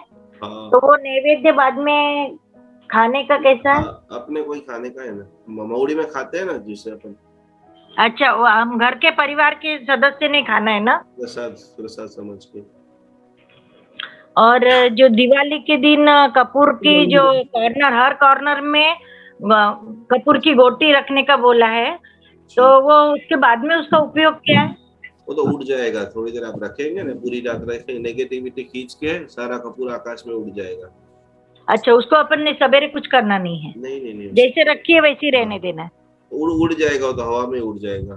Speaker 2: हाँ।
Speaker 4: तो वो नैवेद्य बाद में खाने का कैसा है?
Speaker 2: अपने कोई खाने का है ना, ममौड़ी में खाते हैं ना जिसे अपन।
Speaker 4: अच्छा, वो हम घर के परिवार के सदस्य ने खाना है ना?
Speaker 2: प्रसाद प्रसाद समझ के।
Speaker 4: और जो दिवाली के दिन कपूर की जो कॉर्नर, हर कॉर्नर में कपूर की गोटी रखने का बोला है, तो वो उसके बाद में उसका उपयोग क्या है?
Speaker 2: वो तो उड़ जाएगा, थोड़ी देर आप रखेंगे ना, पूरी रात रखेंगे, नेगेटिविटी खींच के सारा कपूर आकाश में उड़ जाएगा।
Speaker 4: अच्छा, उसको अपन ने सवेरे कुछ करना नहीं है?
Speaker 2: नहीं नहीं नहीं,
Speaker 4: जैसे रखी है वैसे ही रहने देना है?
Speaker 2: उड़ जाएगा, वो तो हवा में उड़ जाएगा।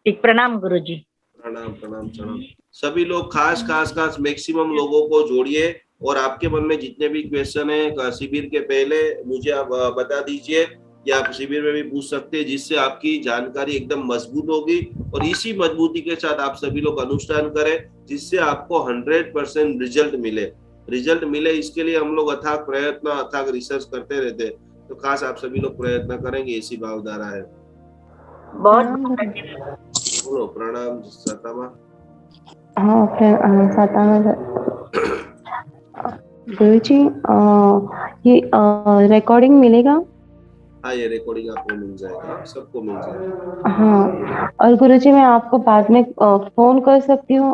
Speaker 4: ठीक, प्रणाम गुरुजी।
Speaker 2: प्रणाम प्रणाम प्रणाम। सभी लोग खास मैक्सिमम लोगों को जोड़िए और आपके मन में जितने भी क्वेश्चन है शिविर के पहले मुझे आप बता दीजिए या आप शिविर में भी पूछ सकते हैं, जिससे आपकी जानकारी एकदम मजबूत होगी और इसी मजबूती के साथ आप सभी लोग अनुष्ठान करें जिससे आपको 100% रिजल्ट मिले। रिजल्ट मिले इसके लिए हम लोग अथाक प्रयत्न अथाक रिसर्च करते रहते हैं। तो खास आप सभी लोग प्रयत्न करेंगे, ऐसी भावधारा है।
Speaker 4: बहुत
Speaker 2: बोलो प्रणाम सतामा।
Speaker 11: हाँ सतामा गुरु जी, ये रिकॉर्डिंग मिलेगा?
Speaker 2: हाँ, ये रिकॉर्डिंग आपको मिल जाएगा, सबको मिल जाएगा।
Speaker 11: हाँ, और गुरु जी मैं आपको बाद में फोन कर सकती हूँ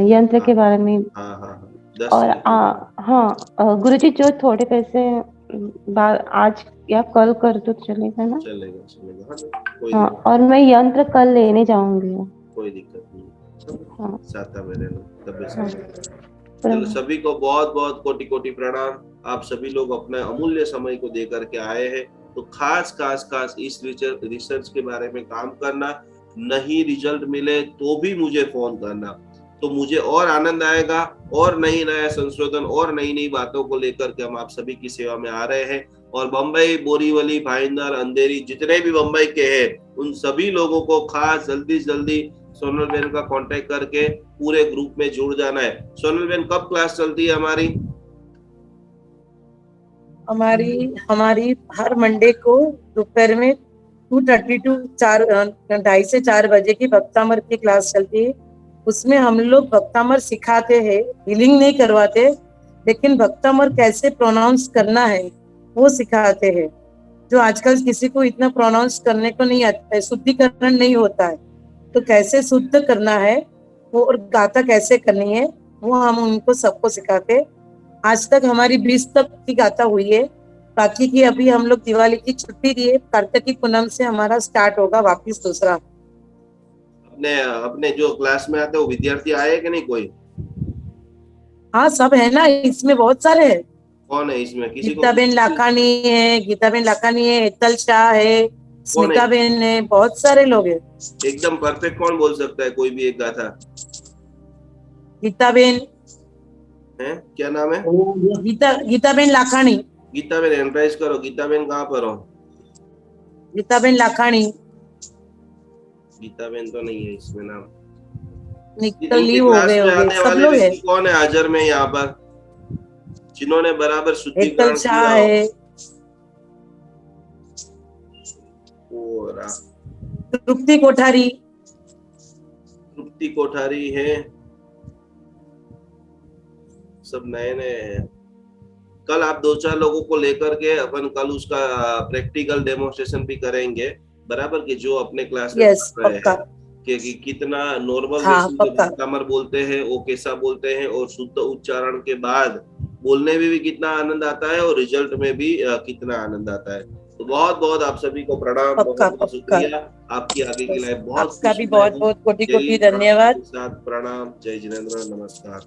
Speaker 11: यंत्र के बारे में?
Speaker 2: हाँ हाँ हाँ 10
Speaker 11: और हाँ गुरु जी, जो थोड़े पैसे आज या कल कर तो चलेगा ना?
Speaker 2: चलेगा चलेगा, हाँ कोई
Speaker 11: हाँ, और मैं यंत्र कल लेने जाऊंगी।
Speaker 2: कोई दिक्कत नहीं।
Speaker 11: हाँ
Speaker 2: साता में रहना तब
Speaker 11: हाँ।
Speaker 2: चलो, सभी को बहुत बहुत कोटि कोटि प्रणाम। आप सभी लोग अपने अमूल्य समय को दे करके आए हैं, तो खास इस रिसर्च के बारे में काम करना। नहीं रिजल्ट मिले तो भी मुझे फोन करना, तो मुझे और आनंद आएगा, और नया संशोधन और नई बातों को लेकर के हम आप सभी की सेवा में आ रहे हैं। और बम्बई, बोरीवली, भाईंदर, अंधेरी, जितने भी बम्बई के हैं, उन सभी लोगों को खास जल्दी से जल्दी सोनल बेन का कांटेक्ट करके पूरे ग्रुप में जुड़ जाना है। सोनल बेन, कब क्लास चलती है हमारी?
Speaker 8: हमारी हर मंडे को दोपहर में 2:30 to 2:30 से 4 बजे की भक्तामर की क्लास चलती है। उसमें हम लोग भक्तामर सिखाते हैं, हीलिंग नहीं करवाते, लेकिन भक्तामर कैसे प्रोनाउंस करना है वो सिखाते हैं। जो आजकल किसी को इतना प्रोनाउंस करने को नहीं आता है, शुद्धिकरण नहीं होता है, तो कैसे शुद्ध करना है वो और गाथा कैसे करनी है वो हम उनको सबको सिखाते हैं। आज तक हमारी 20 तक की गाथा हुई है, बाकी की अभी हम लोग दिवाली की छुट्टी दिए, कार्तिकी पूनम से हमारा स्टार्ट होगा वापिस दूसरा।
Speaker 2: अपने जो क्लास में आते हैं वो विद्यार्थी आए कि नहीं कोई?
Speaker 8: हाँ सब है ना, इसमें बहुत सारे हैं।
Speaker 2: कौन है इसमें? किसी को?
Speaker 8: गीताबेन लाखानी है, हेतल शाह है, स्मिताबेन है, बहुत सारे लोग हैं।
Speaker 2: एकदम परफेक्ट कौन बोल सकता है कोई भी एक गाथा?
Speaker 8: गीताबेन
Speaker 2: है, क्या नाम है?
Speaker 8: गीताबेन लाखानी।
Speaker 2: गीताबेन एंट्राइज करो। गीताबेन कहाँ पर हो?
Speaker 8: गीताबेन लाखानी।
Speaker 2: गीताबेन तो नहीं है इसमें नाम।
Speaker 8: निकल लीव हो गए सब लोग हैं।
Speaker 2: कौन है हाजिर में यहाँ पर जिन्होंने बराबर शुद्धिकरण किया
Speaker 8: है? तृप्ति
Speaker 2: कोठारी है। सब नए हैं। कल आप 2-4 लोगों को लेकर के अपन कल उसका प्रैक्टिकल डेमोन्स्ट्रेशन भी करेंगे, बराबर के जो अपने क्लास में पढ़ रहे हैं कि कितना नॉर्मल भक्तामर बोलते हैं वो कैसा बोलते हैं, और शुद्ध उच्चारण के बाद बोलने में भी कितना आनंद आता है और रिजल्ट में भी कितना आनंद आता है। तो बहुत बहुत आप सभी को प्रणाम, बहुत शुक्रिया। आपकी आगे की लाइफ बहुत,
Speaker 8: आपका भी बहुत बहुत कोटि कोटि धन्यवाद।
Speaker 2: प्रणाम। जय जिनेंद्र, नमस्कार।